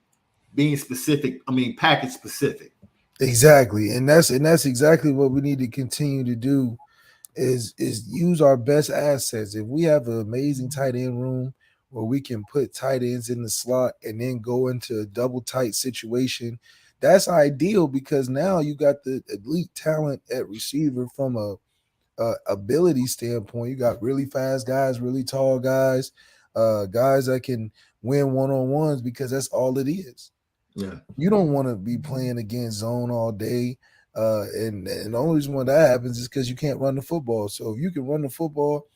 [SPEAKER 1] being specific, package specific.
[SPEAKER 2] Exactly. And that's exactly what we need to continue to do is use our best assets. If we have an amazing tight end room where we can put tight ends in the slot and then go into a double tight situation, that's ideal because now you got the elite talent at receiver from a ability standpoint. You got really fast guys, really tall guys, guys that can win one-on-ones because that's all it is.
[SPEAKER 1] Yeah.
[SPEAKER 2] You don't want to be playing against zone all day. And the only reason why that happens is because you can't run the football. So if you can run the football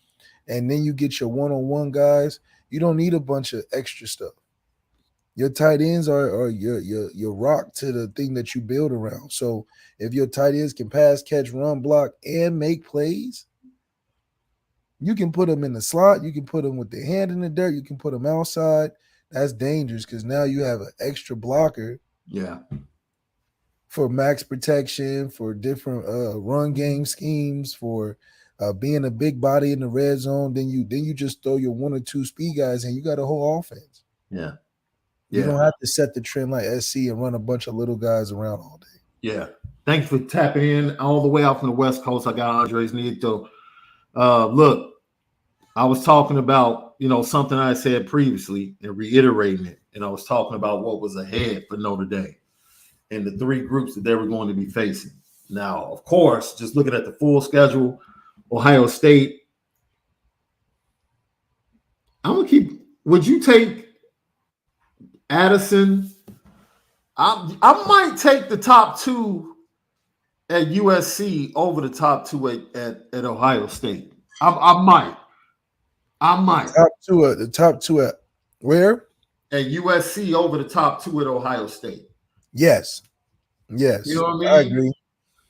[SPEAKER 2] and then you get your one-on-one guys, you don't need a bunch of extra stuff. Your tight ends are your rock to the thing that you build around. So if your tight ends can pass, catch, run, block, and make plays, you can put them in the slot. You can put them with their hand in the dirt. You can put them outside. That's dangerous because now you have an extra blocker.
[SPEAKER 1] Yeah.
[SPEAKER 2] For max protection, for different run game schemes, for being a big body in the red zone. Then you just throw your one or two speed guys and you got a whole offense.
[SPEAKER 1] Yeah.
[SPEAKER 2] You don't have to set the trend like SC and run a bunch of little guys around all day.
[SPEAKER 1] Yeah. Thanks for tapping in all the way out from the West Coast. I got Andres Nieto. Look, I was talking about, something I said previously and reiterating it. And I was talking about what was ahead for Notre Dame and the three groups that they were going to be facing. Now, of course, just looking at the full schedule, Ohio State. Would you take Addison? I might take the top two at USC over the top two at Ohio State. I might.
[SPEAKER 2] The top two at where?
[SPEAKER 1] At USC over the top two at Ohio State.
[SPEAKER 2] Yes.
[SPEAKER 1] You know what I mean?
[SPEAKER 2] I agree.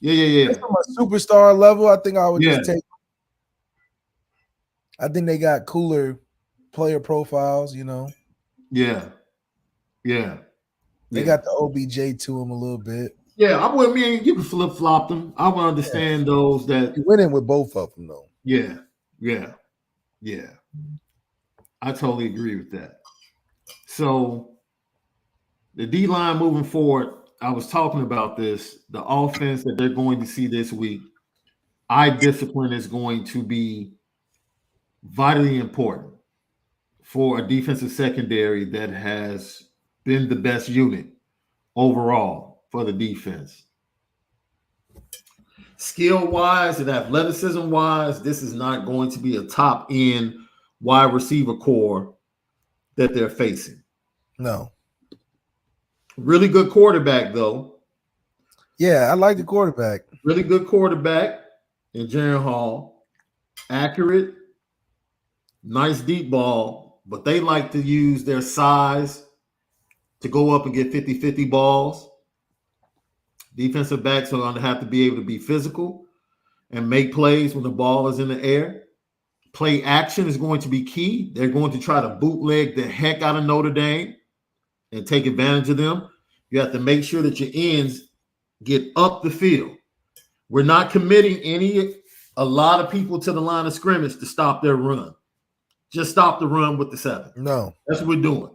[SPEAKER 1] Yeah.
[SPEAKER 2] From a superstar level, I think I would just take. I think they got cooler player profiles,
[SPEAKER 1] Yeah.
[SPEAKER 2] They got the OBJ to them a little bit.
[SPEAKER 1] Yeah, you can flip-flop them. I would understand those that
[SPEAKER 2] you went in with both of them, though.
[SPEAKER 1] Yeah. I totally agree with that. So the D-line moving forward, I was talking about this, the offense that they're going to see this week, eye discipline is going to be vitally important for a defensive secondary that has been the best unit overall for the defense. Skill-wise and athleticism-wise, this is not going to be a top-end wide receiver core that they're facing.
[SPEAKER 2] No.
[SPEAKER 1] Really good quarterback, though.
[SPEAKER 2] Yeah, I like the quarterback.
[SPEAKER 1] Really good quarterback in Jaron Hall. Accurate, nice deep ball, but they like to use their size to go up and get 50-50 balls. Defensive backs are going to have to be able to be physical. and make plays when the ball is in the air. Play action is going to be key. They're going to try to bootleg the heck out of Notre Dame and take advantage of them. You have to make sure that your ends get up the field. We're not committing a lot of people to the line of scrimmage to stop their run. Just stop the run with the 7.
[SPEAKER 2] No.
[SPEAKER 1] That's what we're doing.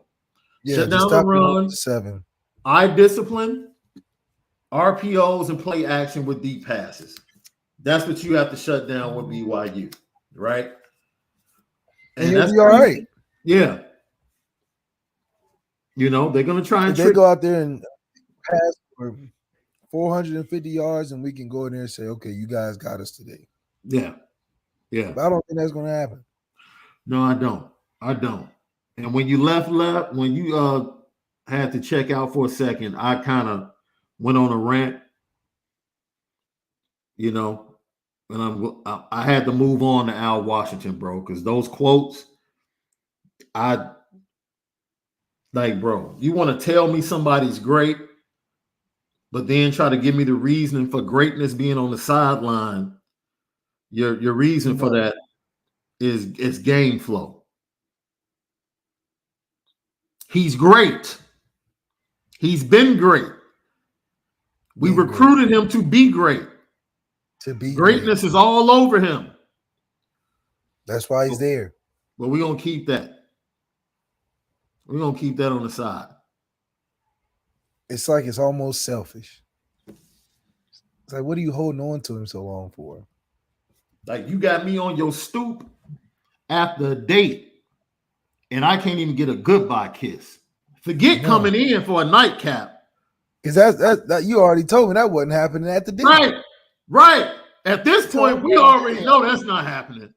[SPEAKER 2] Yeah,
[SPEAKER 1] shut
[SPEAKER 2] just
[SPEAKER 1] down the
[SPEAKER 2] stop
[SPEAKER 1] run.
[SPEAKER 2] the 7.
[SPEAKER 1] Eye discipline, RPOs, and play action with deep passes. That's what you have to shut down with BYU, right?
[SPEAKER 2] And you'll be all right.
[SPEAKER 1] Yeah. You know, they're going to try and
[SPEAKER 2] they go out there and pass for 450 yards, and we can go in there and say, okay, you guys got us today.
[SPEAKER 1] Yeah. Yeah.
[SPEAKER 2] But I don't think that's going to happen.
[SPEAKER 1] No, I don't. And when you left, when you had to check out for a second, I kind of went on a rant, you know, and I had to move on to Al Washington, bro, because those quotes, bro, you want to tell me somebody's great, but then try to give me the reasoning for greatness being on the sideline. Your reason for that is game flow. He's great. He's been great. We recruited him to be great. Greatness is all over him.
[SPEAKER 2] That's why he's there.
[SPEAKER 1] But we're going to keep that. We're going to keep that on the side.
[SPEAKER 2] It's like it's almost selfish. It's like, what are you holding on to him so long for?
[SPEAKER 1] Like, you got me on your stoop after a date, and I can't even get a goodbye kiss. Forget coming in for a nightcap.
[SPEAKER 2] Because that you already told me that wasn't happening at the date.
[SPEAKER 1] Right. At this point, we already know that's not happening.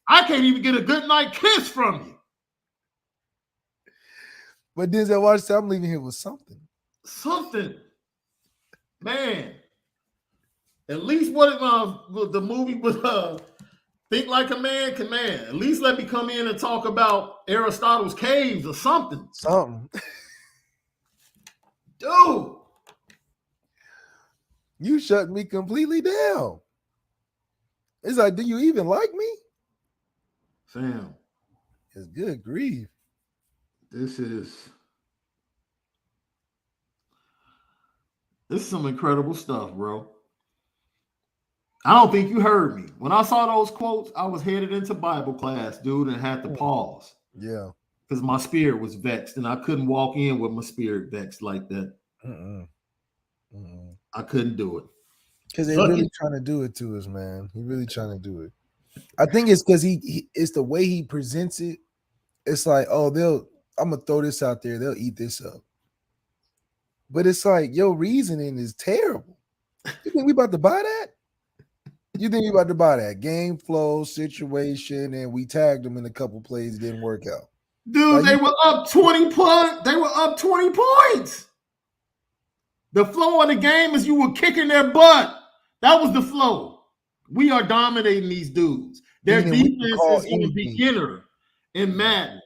[SPEAKER 1] I can't even get a good night kiss from you.
[SPEAKER 2] But Denzel Washington, I'm leaving here with something.
[SPEAKER 1] Something. Man. At least what the movie was Think Like a Man Can Man. At least let me come in and talk about Aristotle's caves or something. Dude.
[SPEAKER 2] You shut me completely down. It's like, do you even like me?
[SPEAKER 1] Fam.
[SPEAKER 2] It's good grief.
[SPEAKER 1] This is some incredible stuff, bro. I don't think you heard me. When I saw those quotes, I was headed into Bible class, dude, and had to pause.
[SPEAKER 2] Yeah.
[SPEAKER 1] Because my spirit was vexed, and I couldn't walk in with my spirit vexed like that. I couldn't do it.
[SPEAKER 2] Because they're really trying to do it to us, man. He's really trying to do it. I think it's because it's the way he presents it. It's like, oh, I'm going to throw this out there. They'll eat this up. But it's like, your reasoning is terrible. You think we about to buy that? You think we about to buy that? Game flow, situation, and we tagged them in a couple plays. It didn't work out.
[SPEAKER 1] Dude, they were up 20 points. They were up 20 points. The flow of the game is you were kicking their butt. That was the flow. We are dominating these dudes. Their defense is a beginner in Madden.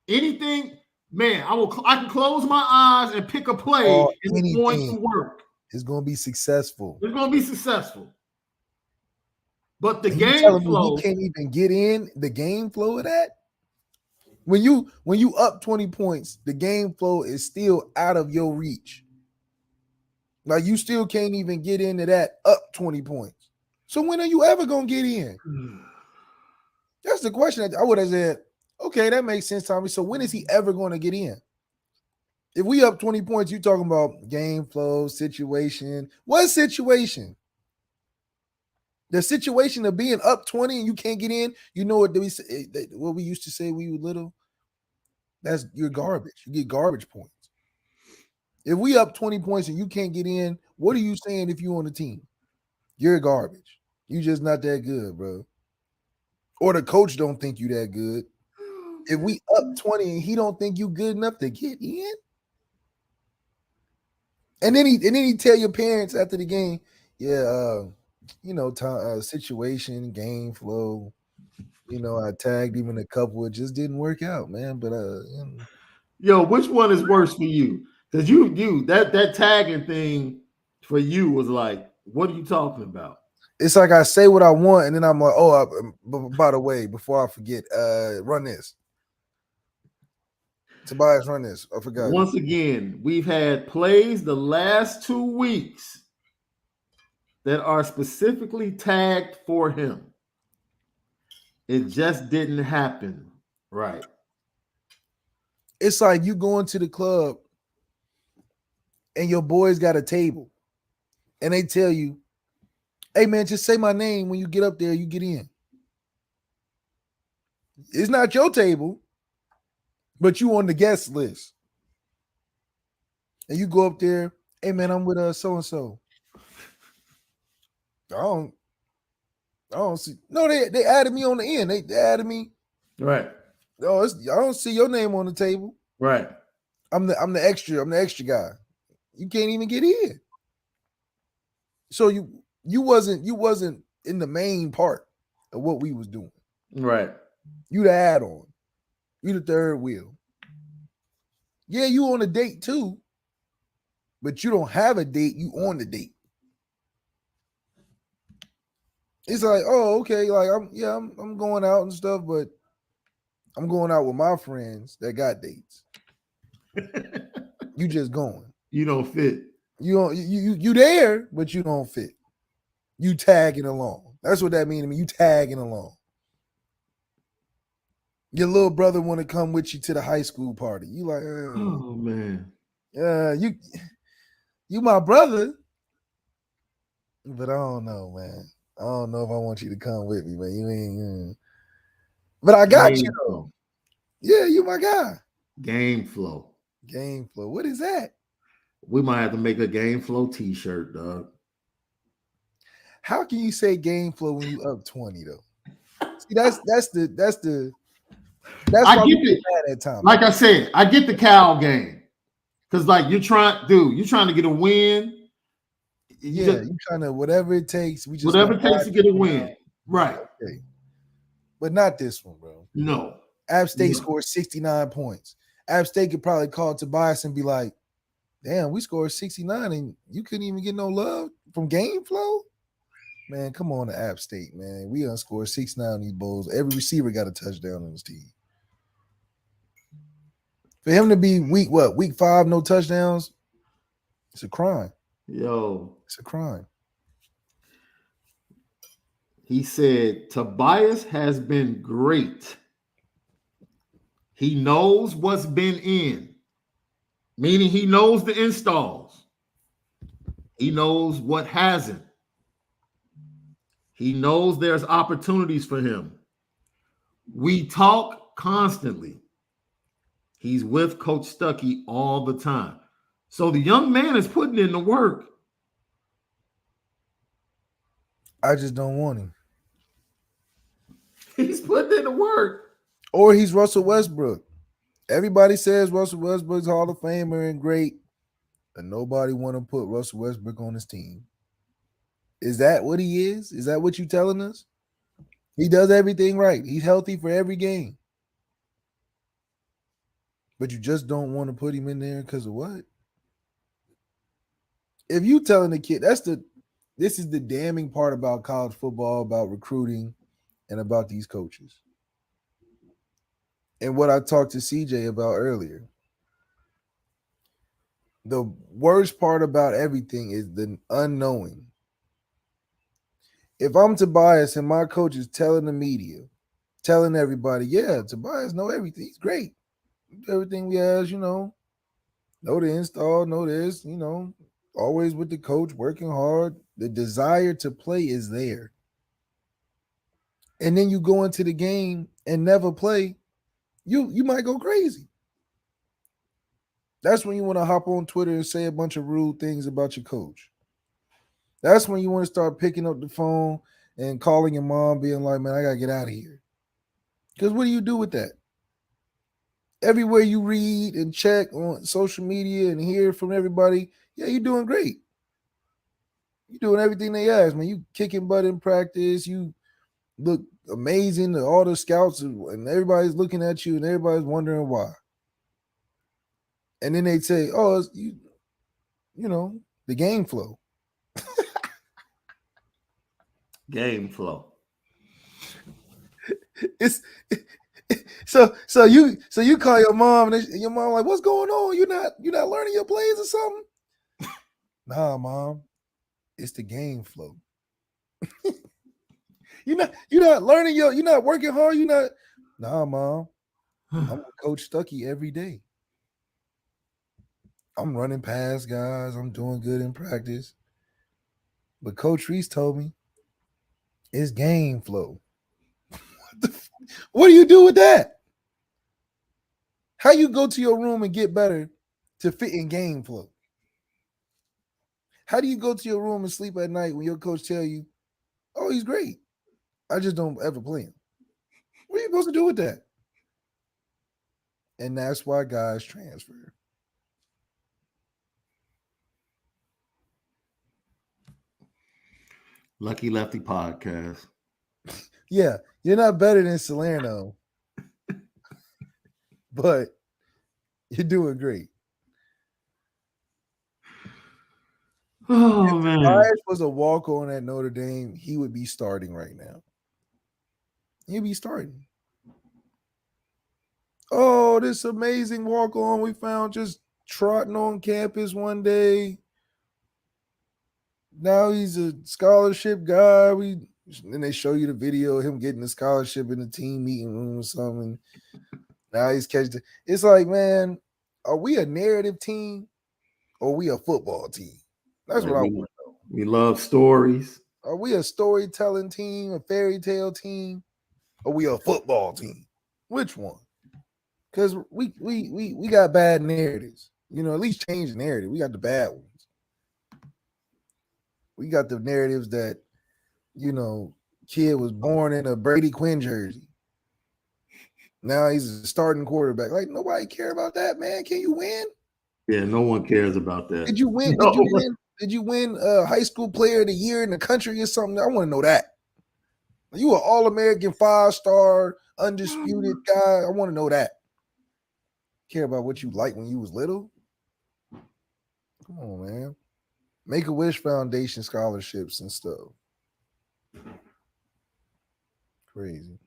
[SPEAKER 1] Anything, man, I can close my eyes and pick a play, and it's going to work.
[SPEAKER 2] It's going to be successful.
[SPEAKER 1] It's going to be successful. But the
[SPEAKER 2] and
[SPEAKER 1] game flow,
[SPEAKER 2] you can't even get in the game flow of that. When you up 20 points, the game flow is still out of your reach. Like, you still can't even get into that up 20 points. So when are you ever going to get in? That's the question. I would have said, okay, that makes sense, Tommy. So when is he ever going to get in? If we up 20 points, you talking about game flow, situation. What situation? The situation of being up 20 and you can't get in, you know what we used to say when we were little? You're garbage. You get garbage points. If we up 20 points and you can't get in, what are you saying if you're on the team? You're garbage. You just not that good, bro. Or the coach don't think you that good. If we up 20 and he don't think you good enough to get in, and then he tell your parents after the game, situation, game flow. I tagged him in a couple. It just didn't work out, man. But
[SPEAKER 1] Yo, which one is worse for you? Because you that tagging thing for you was like, what are you talking about?
[SPEAKER 2] It's like I say what I want, and then I'm like, by the way, before I forget, run this. Tobias, run this. I forgot.
[SPEAKER 1] Once again, we've had plays the last 2 weeks that are specifically tagged for him. It just didn't happen. Right.
[SPEAKER 2] It's like you going to the club and your boys got a table and they tell you, hey man, just say my name when you get up there, you get in. It's not your table, but you on the guest list. And you go up there, hey man, I'm with so-and-so. I don't see. No, they added me on the end. They added me.
[SPEAKER 1] Right.
[SPEAKER 2] Oh, I don't see your name on the table.
[SPEAKER 1] Right.
[SPEAKER 2] I'm the extra. I'm the extra guy. You can't even get in. So you wasn't in the main part of what we was doing.
[SPEAKER 1] Right.
[SPEAKER 2] You the add-on. You the third wheel. Yeah, you on a date too, but you don't have a date. You on the date. It's like, oh, okay, like I'm going out and stuff, but I'm going out with my friends that got dates. You just going.
[SPEAKER 1] You don't fit.
[SPEAKER 2] You there, but you don't fit. You tagging along. That's what that means to me. You tagging along. Your little brother want to come with you to the high school party. You like,
[SPEAKER 1] oh man.
[SPEAKER 2] You my brother. But I don't know, man. I don't know if I want you to come with me, man. You ain't. But I got you though. Yeah, you my guy.
[SPEAKER 1] Game flow.
[SPEAKER 2] Game flow. What is that?
[SPEAKER 1] We might have to make a game flow t-shirt, dog.
[SPEAKER 2] How can you say game flow when you up 20 though? See, that's
[SPEAKER 1] I get it. At time. Like I said, I get the cow game. Because like you're trying to get a win.
[SPEAKER 2] You're trying to whatever it takes.
[SPEAKER 1] Whatever it takes to get a win. Right.
[SPEAKER 2] Okay. But not this one, bro.
[SPEAKER 1] No.
[SPEAKER 2] App State scored 69 points. App State could probably call Tobias and be like, damn, we scored 69 and you couldn't even get no love from game flow? Man, come on to App State, man. We done scored 69 on these bowls. Every receiver got a touchdown on his team. For him to be week 5, no touchdowns, it's a crime.
[SPEAKER 1] Yo.
[SPEAKER 2] It's a crime.
[SPEAKER 1] He said, Tobias has been great. He knows what's been in, meaning he knows the installs. He knows what hasn't. He knows there's opportunities for him. We talk constantly. He's with Coach Stuckey all the time. So the young man is putting in the work.
[SPEAKER 2] I just don't want him.
[SPEAKER 1] He's putting in the work.
[SPEAKER 2] Or he's Russell Westbrook. Everybody says Russell Westbrook's Hall of Famer and great, but nobody want to put Russell Westbrook on his team. Is that what he is? Is that what you're telling us? He does everything right. He's healthy for every game. But you just don't want to put him in there because of what? If you telling the kid, this is the damning part about college football, about recruiting, and about these coaches. And what I talked to CJ about earlier. The worst part about everything is the unknowing. If I'm Tobias and my coach is telling the media, telling everybody, yeah, Tobias know everything. He's great. Everything we have, know the install, know this, always with the coach, working hard. The desire to play is there. And then you go into the game and never play, you might go crazy. That's when you want to hop on Twitter and say a bunch of rude things about your coach. That's when you want to start picking up the phone and calling your mom, being like, man, I got to get out of here. Because what do you do with that? Everywhere you read and check on social media and hear from everybody, yeah, you're doing great. You're doing everything they ask, man. You kicking butt in practice. You look amazing. All the scouts and everybody's looking at you and everybody's wondering why. And then they say, oh, it's, the game flow.
[SPEAKER 1] Game flow.
[SPEAKER 2] It's so you call your mom and your mom like, what's going on? You're not learning your plays or something? Nah, mom, it's the game flow. you're not learning you're not working hard. Nah, mom, I'm with Coach Stuckey every day. I'm running past guys. I'm doing good in practice. But Coach Rees told me it's game flow. What do you do with that? How you go to your room and get better to fit in game flow? How do you go to your room and sleep at night when your coach tell you, oh, he's great, I just don't ever play him? What are you supposed to do with that? And that's why guys transfer.
[SPEAKER 1] Lucky Lefty podcast.
[SPEAKER 2] Yeah, you're not better than Salerno, but you're doing great.
[SPEAKER 1] Oh
[SPEAKER 2] If
[SPEAKER 1] man.
[SPEAKER 2] Myers was a walk-on at Notre Dame, he would be starting right now. He'd be starting. Oh, this amazing walk-on we found just trotting on campus one day. Now he's a scholarship guy. Then they show you the video of him getting the scholarship in the team meeting room or something. Now he's catching. It's like, man, are we a narrative team or are we a football team? That's what I want to know.
[SPEAKER 1] We love stories.
[SPEAKER 2] Are we a storytelling team, a fairy tale team, or we a football team? Which one? Because we got bad narratives. At least change the narrative. We got the bad ones. We got the narratives that, kid was born in a Brady Quinn jersey. Now he's a starting quarterback. Like, nobody care about that, man. Can you win?
[SPEAKER 1] Yeah, no one cares about that.
[SPEAKER 2] Did you win?
[SPEAKER 1] No.
[SPEAKER 2] Did you win high school player of the year in the country or something? I want to know that. You an All-American 5-star undisputed guy. I want to know that. Care about what you like when you was little? Come on, man. Make-A-Wish Foundation scholarships and stuff. Crazy.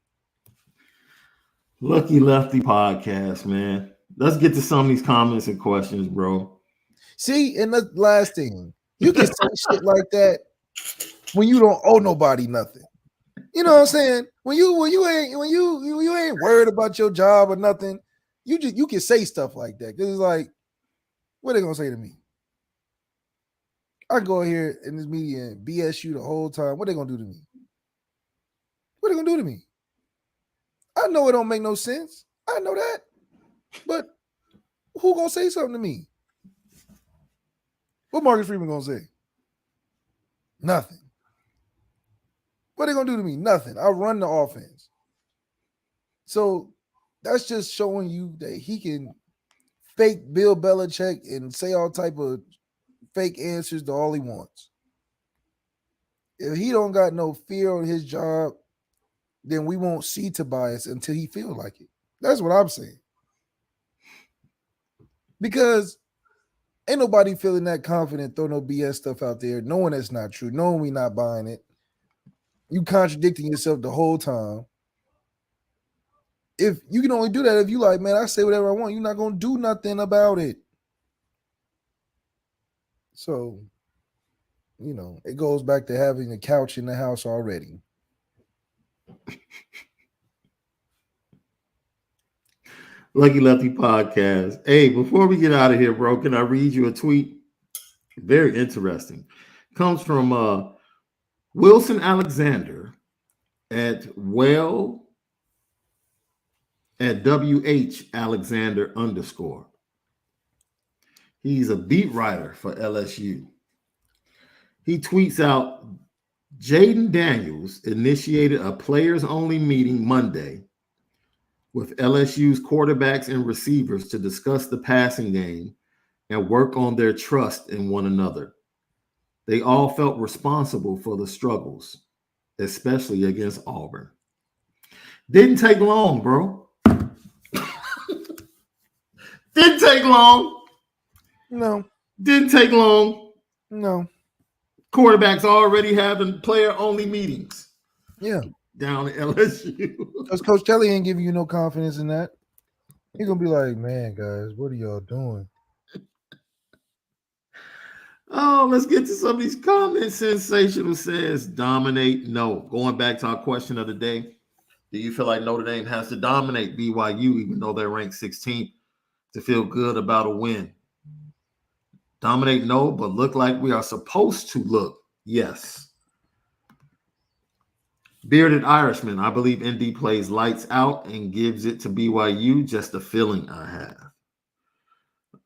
[SPEAKER 1] Lucky Lefty podcast, man. Let's get to some of these comments and questions, bro.
[SPEAKER 2] See, and the last thing, you can say shit like that when you don't owe nobody nothing. You know what I'm saying? When you ain't worried about your job or nothing, you can say stuff like that. Because it's like, what are they gonna say to me? I go here in this media and BS you the whole time. What are they gonna do to me? What are they gonna do to me? I know it don't make no sense. I know that. But who gonna say something to me? What Marcus Freeman gonna say? Nothing. What are they gonna do to me? Nothing. I run the offense. So that's just showing you that he can fake Bill Belichick and say all type of fake answers to all he wants. If he don't got no fear on his job, then we won't see Tobias until he feels like it. That's what I'm saying. Because ain't nobody feeling that confident, throw no BS stuff out there, knowing that's not true, knowing we not buying it. You contradicting yourself the whole time. If you can only do that if you like, man, I say whatever I want. You're not going to do nothing about it. So, it goes back to having a couch in the house already.
[SPEAKER 1] Lucky Lefty podcast. Hey, before we get out of here, bro, can I read you a tweet? Very interesting. Comes from Wilson Alexander at WH Alexander _. He's a beat writer for LSU. He tweets out, Jaden Daniels initiated a players-only meeting Monday with LSU's quarterbacks and receivers to discuss the passing game and work on their trust in one another. They all felt responsible for the struggles, especially against Auburn. Didn't take long, bro. Didn't take long.
[SPEAKER 2] No.
[SPEAKER 1] Didn't take long.
[SPEAKER 2] No.
[SPEAKER 1] Quarterbacks already having player-only meetings
[SPEAKER 2] Yeah.
[SPEAKER 1] down at LSU.
[SPEAKER 2] Because Coach Kelly ain't giving you no confidence in that. He's going to be like, man, guys, what are y'all doing?
[SPEAKER 1] Oh, let's get to some of these comments. Sensational says, dominate, no. Going back to our question of the day, do you feel like Notre Dame has to dominate BYU, even though they're ranked 16th, to feel good about a win? Dominate, no, but look like we are supposed to look, yes. Bearded Irishman, I believe ND plays lights out and gives it to BYU, just a feeling I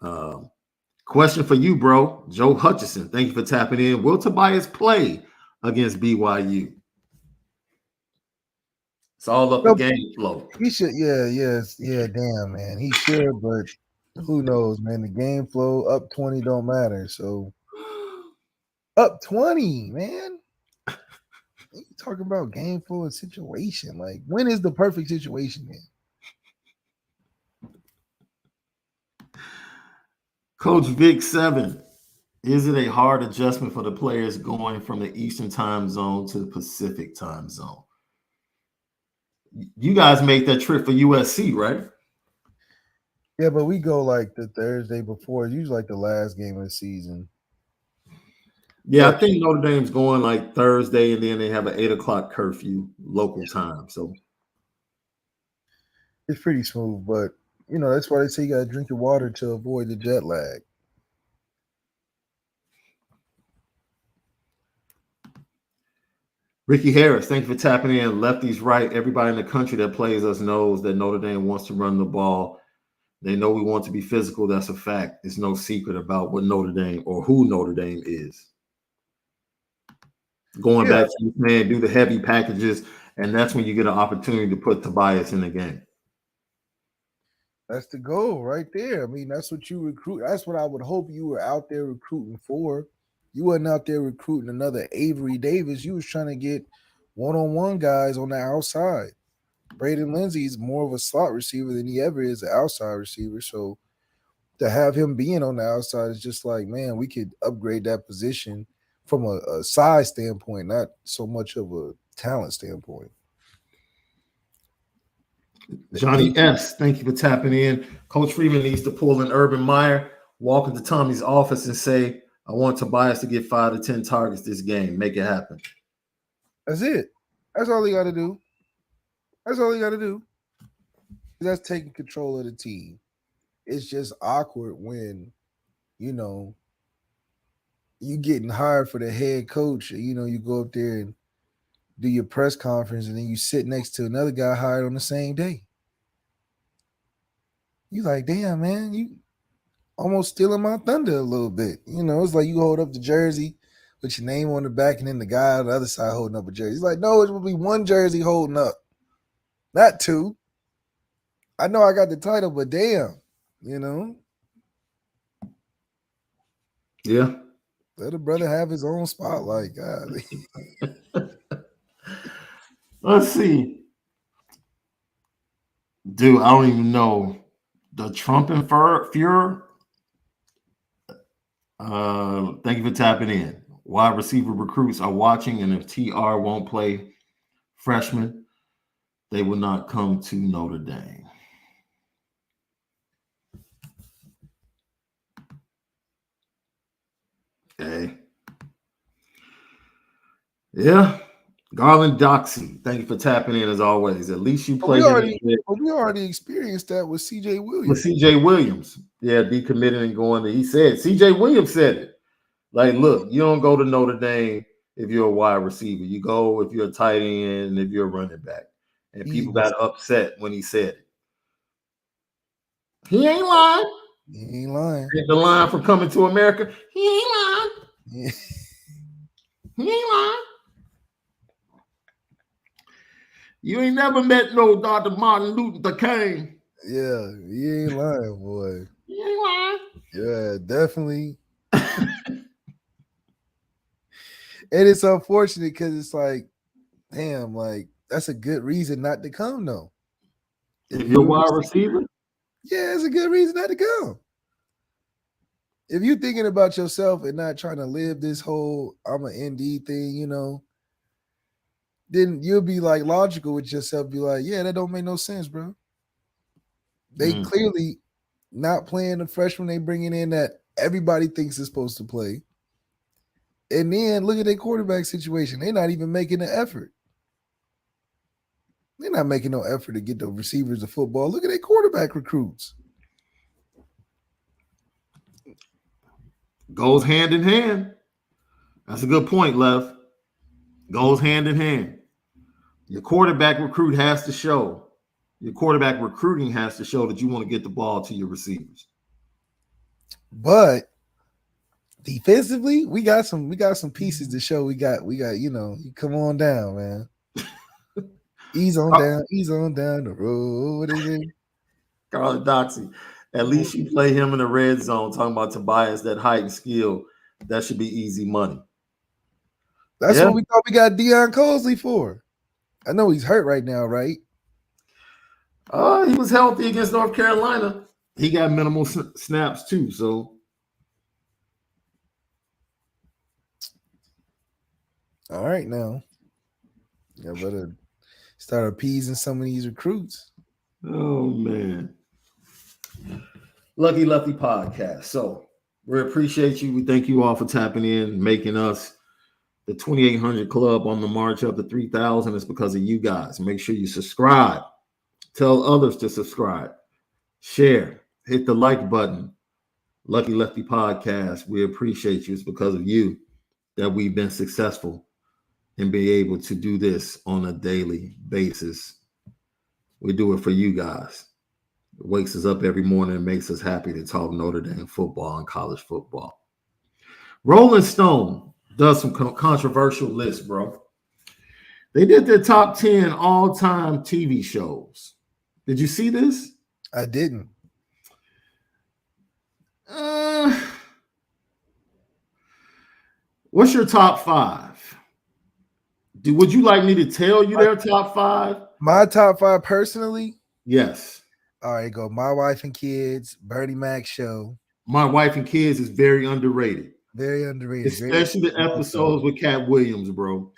[SPEAKER 1] have. Question for you, bro. Joe Hutchison, thank you for tapping in. Will Tobias play against BYU? It's all up the game flow.
[SPEAKER 2] He should, damn, man. He should, but who knows, man. The game flow, up 20 don't matter. So, up 20, man. You talking about game flow and situation. Like, when is the perfect situation, man?
[SPEAKER 1] Coach Vic 7, is it a hard adjustment for the players going from the Eastern time zone to the Pacific time zone? You guys make that trip for USC, right?
[SPEAKER 2] Yeah, but we go like the Thursday before. It's usually like the last game of the season.
[SPEAKER 1] Yeah, I think Notre Dame's going like Thursday, and then they have an 8 o'clock curfew local time. So
[SPEAKER 2] it's pretty smooth, but you know, that's why they say you gotta drink your water to avoid the jet lag.
[SPEAKER 1] Ricky Harris, thank you for tapping in. Lefty's right. Everybody in the country that plays us knows that Notre Dame wants to run the ball. They know we want to be physical. That's a fact. It's no secret about what Notre Dame or who Notre Dame is. Going back to this man, do the heavy packages, and that's when you get an opportunity to put Tobias in the game.
[SPEAKER 2] That's the goal right there. I mean, that's what you recruit. That's what I would hope you were out there recruiting for. You wasn't out there recruiting another Avery Davis. You was trying to get one-on-one guys on the outside. Braden Lindsey's more of a slot receiver than he ever is an outside receiver. So to have him being on the outside is just like, man, we could upgrade that position from a size standpoint, not so much of a talent standpoint.
[SPEAKER 1] Johnny S., thank you for tapping in. Coach Freeman needs to pull an Urban Meyer, walk into Tommy's office and say, I want Tobias to get 5 to 10 targets this game. Make it happen.
[SPEAKER 2] That's it. That's all he got to do. That's all he got to do. That's taking control of the team. It's just awkward when, you know, you getting hired for the head coach. You know, you go up there and do your press conference, and then you sit next to another guy hired on the same day. You like, damn, man, you almost stealing my thunder a little bit. You know, it's like you hold up the jersey with your name on the back, and then the guy on the other side holding up a jersey. He's like, no, it will be one jersey holding up, not two. I know I got the title, but damn, you know.
[SPEAKER 1] Yeah.
[SPEAKER 2] Let a brother have his own spotlight, God.
[SPEAKER 1] Let's see. Dude, I don't even know. The Trump and Fuhrer. Thank you for tapping in. Wide receiver recruits are watching, and if TR won't play freshman, they will not come to Notre Dame. Okay. Yeah. Garland Doxy, thank you for tapping in as always. At least you played.
[SPEAKER 2] We already experienced that with CJ Williams.
[SPEAKER 1] With CJ Williams. Yeah, decommitting and going to, he said, CJ Williams said it. Like, look, you don't go to Notre Dame if you're a wide receiver. You go if you're a tight end, if you're a running back. And people got upset when he said it. He ain't lying.
[SPEAKER 2] He ain't lying.
[SPEAKER 1] The line from Coming to America. He ain't lying.
[SPEAKER 2] Yeah.
[SPEAKER 1] He ain't lying. You ain't never met no Dr. Martin Luther King.
[SPEAKER 2] Yeah, he ain't lying, boy.
[SPEAKER 1] He ain't lying.
[SPEAKER 2] Yeah, definitely. And it's unfortunate because it's like, damn, like that's a good reason not to come, though.
[SPEAKER 1] If you're a wide receiver?
[SPEAKER 2] Yeah, it's a good reason not to come. if you're thinking about yourself and not trying to live this whole I'm an ND thing, you know, then you'll be like logical with yourself. Be like, yeah, that don't make no sense, bro. They clearly not playing the freshman they bringing in that everybody thinks is supposed to play. And then look at their quarterback situation. They're not even making an effort. They're not making no effort to get the receivers the football. Look at their quarterback recruits.
[SPEAKER 1] Goes hand in hand. That's a good point, Lev. Goes hand in hand. Your quarterback recruit has to show. Your quarterback recruiting has to show that you want to get the ball to your receivers.
[SPEAKER 2] But defensively, we got some pieces to show. We got, you know, you come on down, man. Ease on down the road. What is it?
[SPEAKER 1] Carla Doxy. At least you play him in the red zone, talking about Tobias, that height and skill. That should be easy money.
[SPEAKER 2] That's what we thought we got Deion Cosley for. I know he's hurt right now, right?
[SPEAKER 1] He was healthy against North Carolina. He got minimal snaps too, so.
[SPEAKER 2] All right, now. I better start appeasing some of these recruits.
[SPEAKER 1] Oh, man. Lucky Lefty podcast. So we appreciate you. We thank you all for tapping in, making us the 2,800 club on the march up to 3,000. It's because of you guys. Make sure you subscribe. Tell others to subscribe. Share. Hit the like button. Lucky Lefty podcast. We appreciate you. It's because of you that we've been successful and be able to do this on a daily basis. We do it for you guys. It wakes us up every morning and makes us happy to talk Notre Dame football and college football. Rolling Stone does some controversial lists, bro. They did their top 10 all-time TV shows. Did you see this?
[SPEAKER 2] I didn't.
[SPEAKER 1] What's your top 5? Would you like me to tell you their top 5?
[SPEAKER 2] My top 5 personally?
[SPEAKER 1] Yes.
[SPEAKER 2] All right, go. My Wife and Kids, Bernie Mac Show.
[SPEAKER 1] My Wife and Kids is very underrated.
[SPEAKER 2] Very underrated.
[SPEAKER 1] Especially the episodes with Cat Williams, bro.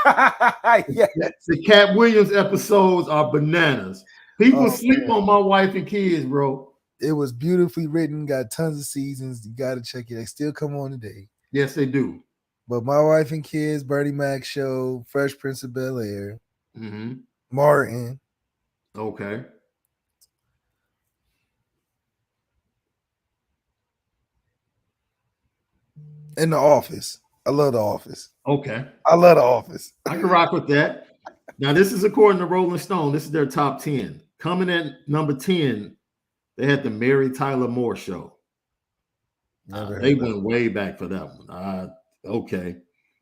[SPEAKER 2] Yes.
[SPEAKER 1] The Cat Williams episodes are bananas. People sleep on My Wife and Kids, bro.
[SPEAKER 2] It was beautifully written, got tons of seasons. You got to check it. They still come on today.
[SPEAKER 1] Yes, they do.
[SPEAKER 2] But My Wife and Kids, Bernie Mac Show, Fresh Prince of Bel-Air, Martin.
[SPEAKER 1] Okay.
[SPEAKER 2] And The Office. I love The Office.
[SPEAKER 1] Okay.
[SPEAKER 2] I love The Office.
[SPEAKER 1] I can rock with that. Now, this is according to Rolling Stone. This is their top 10. Coming at number 10, they had the Mary Tyler Moore Show. They went way back for that one. Okay.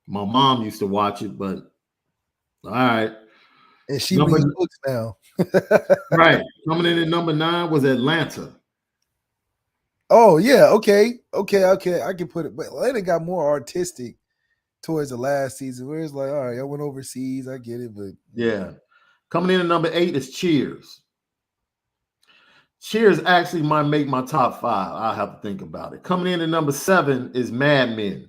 [SPEAKER 1] My mom used to watch it, but all right.
[SPEAKER 2] And she reads books now.
[SPEAKER 1] Right. Coming in at number 9 was Atlanta.
[SPEAKER 2] Oh, yeah. Okay. I can put it. But Atlanta got more artistic towards the last season where it's like, all right, I went overseas. I get it. But
[SPEAKER 1] yeah. Coming in at number 8 is Cheers. Cheers actually might make my top 5. I'll have to think about it. Coming in at number 7 is Mad Men.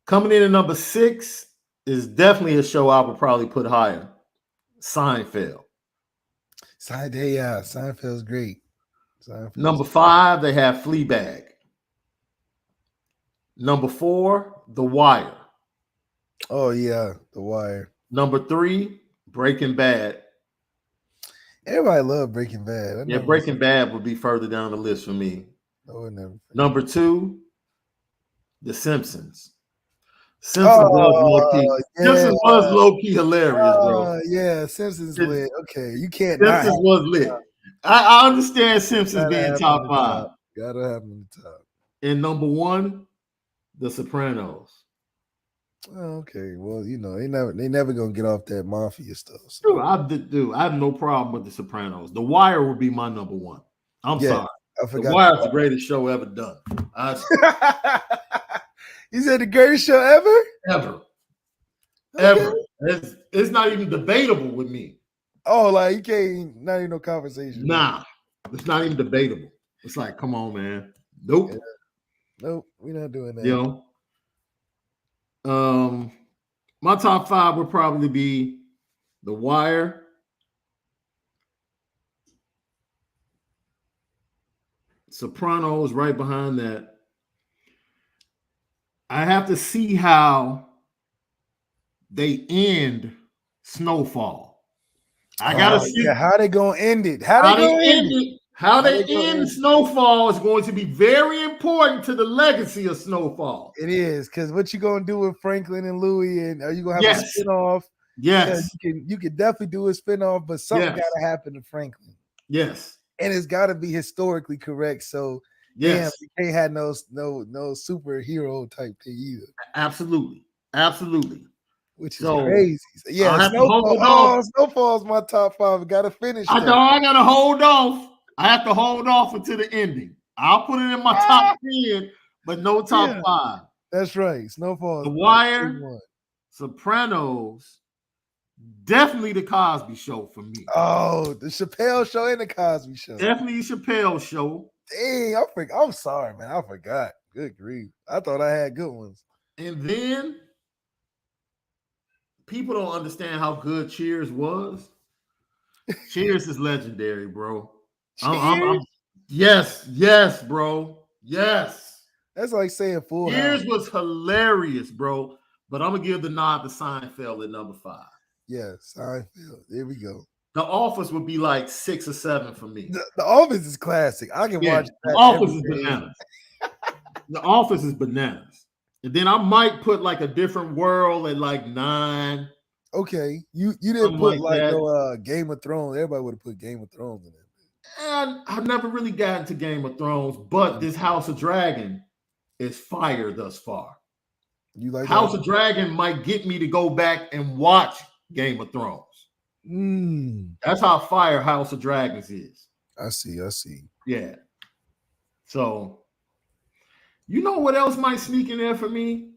[SPEAKER 1] Coming in at number 6 is definitely a show I would probably put higher. Seinfeld.
[SPEAKER 2] Seinfeld's great.
[SPEAKER 1] Number 5, they have Fleabag. Number 4, The Wire.
[SPEAKER 2] Oh, yeah, The Wire.
[SPEAKER 1] Number 3, Breaking Bad.
[SPEAKER 2] Everybody loved Breaking Bad.
[SPEAKER 1] Breaking Bad would be further down the list for me. Number 2, The Simpsons. Simpsons was low-key hilarious, bro.
[SPEAKER 2] Yeah, Simpsons lit. Okay, you can't.
[SPEAKER 1] Simpsons was lit. I understand Simpsons being top 5.
[SPEAKER 2] Gotta have them in the top.
[SPEAKER 1] And number 1, The Sopranos.
[SPEAKER 2] Oh, okay, well, you know, they never gonna get off that mafia stuff. So.
[SPEAKER 1] I have no problem with The Sopranos. The Wire would be my number 1. I'm sorry.
[SPEAKER 2] I forgot.
[SPEAKER 1] The Wire is the greatest show ever done.
[SPEAKER 2] You said the greatest show ever?
[SPEAKER 1] Ever. It's not even debatable with me.
[SPEAKER 2] Oh, like you can't, not even no conversation.
[SPEAKER 1] Nah, it's not even debatable. It's like, come on, man. Nope.
[SPEAKER 2] Yeah. Nope, we're not doing that.
[SPEAKER 1] You know, my top 5 would probably be The Wire, Sopranos right behind that. I have to see how they end Snowfall. I gotta see
[SPEAKER 2] how they gonna end it. How they end it.
[SPEAKER 1] How they end Snowfall is going to be very important to the legacy of Snowfall.
[SPEAKER 2] It is, because what you gonna do with Franklin and Louis, and are you gonna have a spinoff?
[SPEAKER 1] Yes,
[SPEAKER 2] you can definitely do a spinoff, but something gotta happen to Franklin.
[SPEAKER 1] Yes,
[SPEAKER 2] and it's gotta be historically correct. So damn, you can't have no superhero type thing either.
[SPEAKER 1] Absolutely.
[SPEAKER 2] Which is crazy. So, yeah, Snowfall's my top 5. Gotta finish.
[SPEAKER 1] I gotta hold off. I have to hold off until the ending. I'll put it in my top 10, but no top 5.
[SPEAKER 2] That's right. Snowfall.
[SPEAKER 1] The Wire, Sopranos, definitely the Cosby Show for me.
[SPEAKER 2] Oh, the Chappelle Show and the Cosby Show.
[SPEAKER 1] Definitely Chappelle Show.
[SPEAKER 2] Dang, I'm sorry, man. I forgot. Good grief. I thought I had good ones.
[SPEAKER 1] And then people don't understand how good Cheers was. Cheers is legendary, bro. Yes, bro. Yes.
[SPEAKER 2] That's like saying Full
[SPEAKER 1] Cheers
[SPEAKER 2] House.
[SPEAKER 1] was hilarious, bro. But I'm gonna give the nod to Seinfeld at number 5.
[SPEAKER 2] Yeah, Seinfeld. There we go.
[SPEAKER 1] The Office would be like 6 or 7 for me.
[SPEAKER 2] The Office is classic. I can watch that.
[SPEAKER 1] The Office is bananas. The Office is bananas. And then I might put like a Different World at like 9.
[SPEAKER 2] Okay. You didn't put like no Game of Thrones. Everybody would have put Game of Thrones in it.
[SPEAKER 1] And I've never really gotten to Game of Thrones, but this House of Dragon is fire thus far.
[SPEAKER 2] You like
[SPEAKER 1] House of Dragon might get me to go back and watch Game of Thrones. That's how fire House of Dragons is.
[SPEAKER 2] I see.
[SPEAKER 1] Yeah. So, you know what else might sneak in there for me?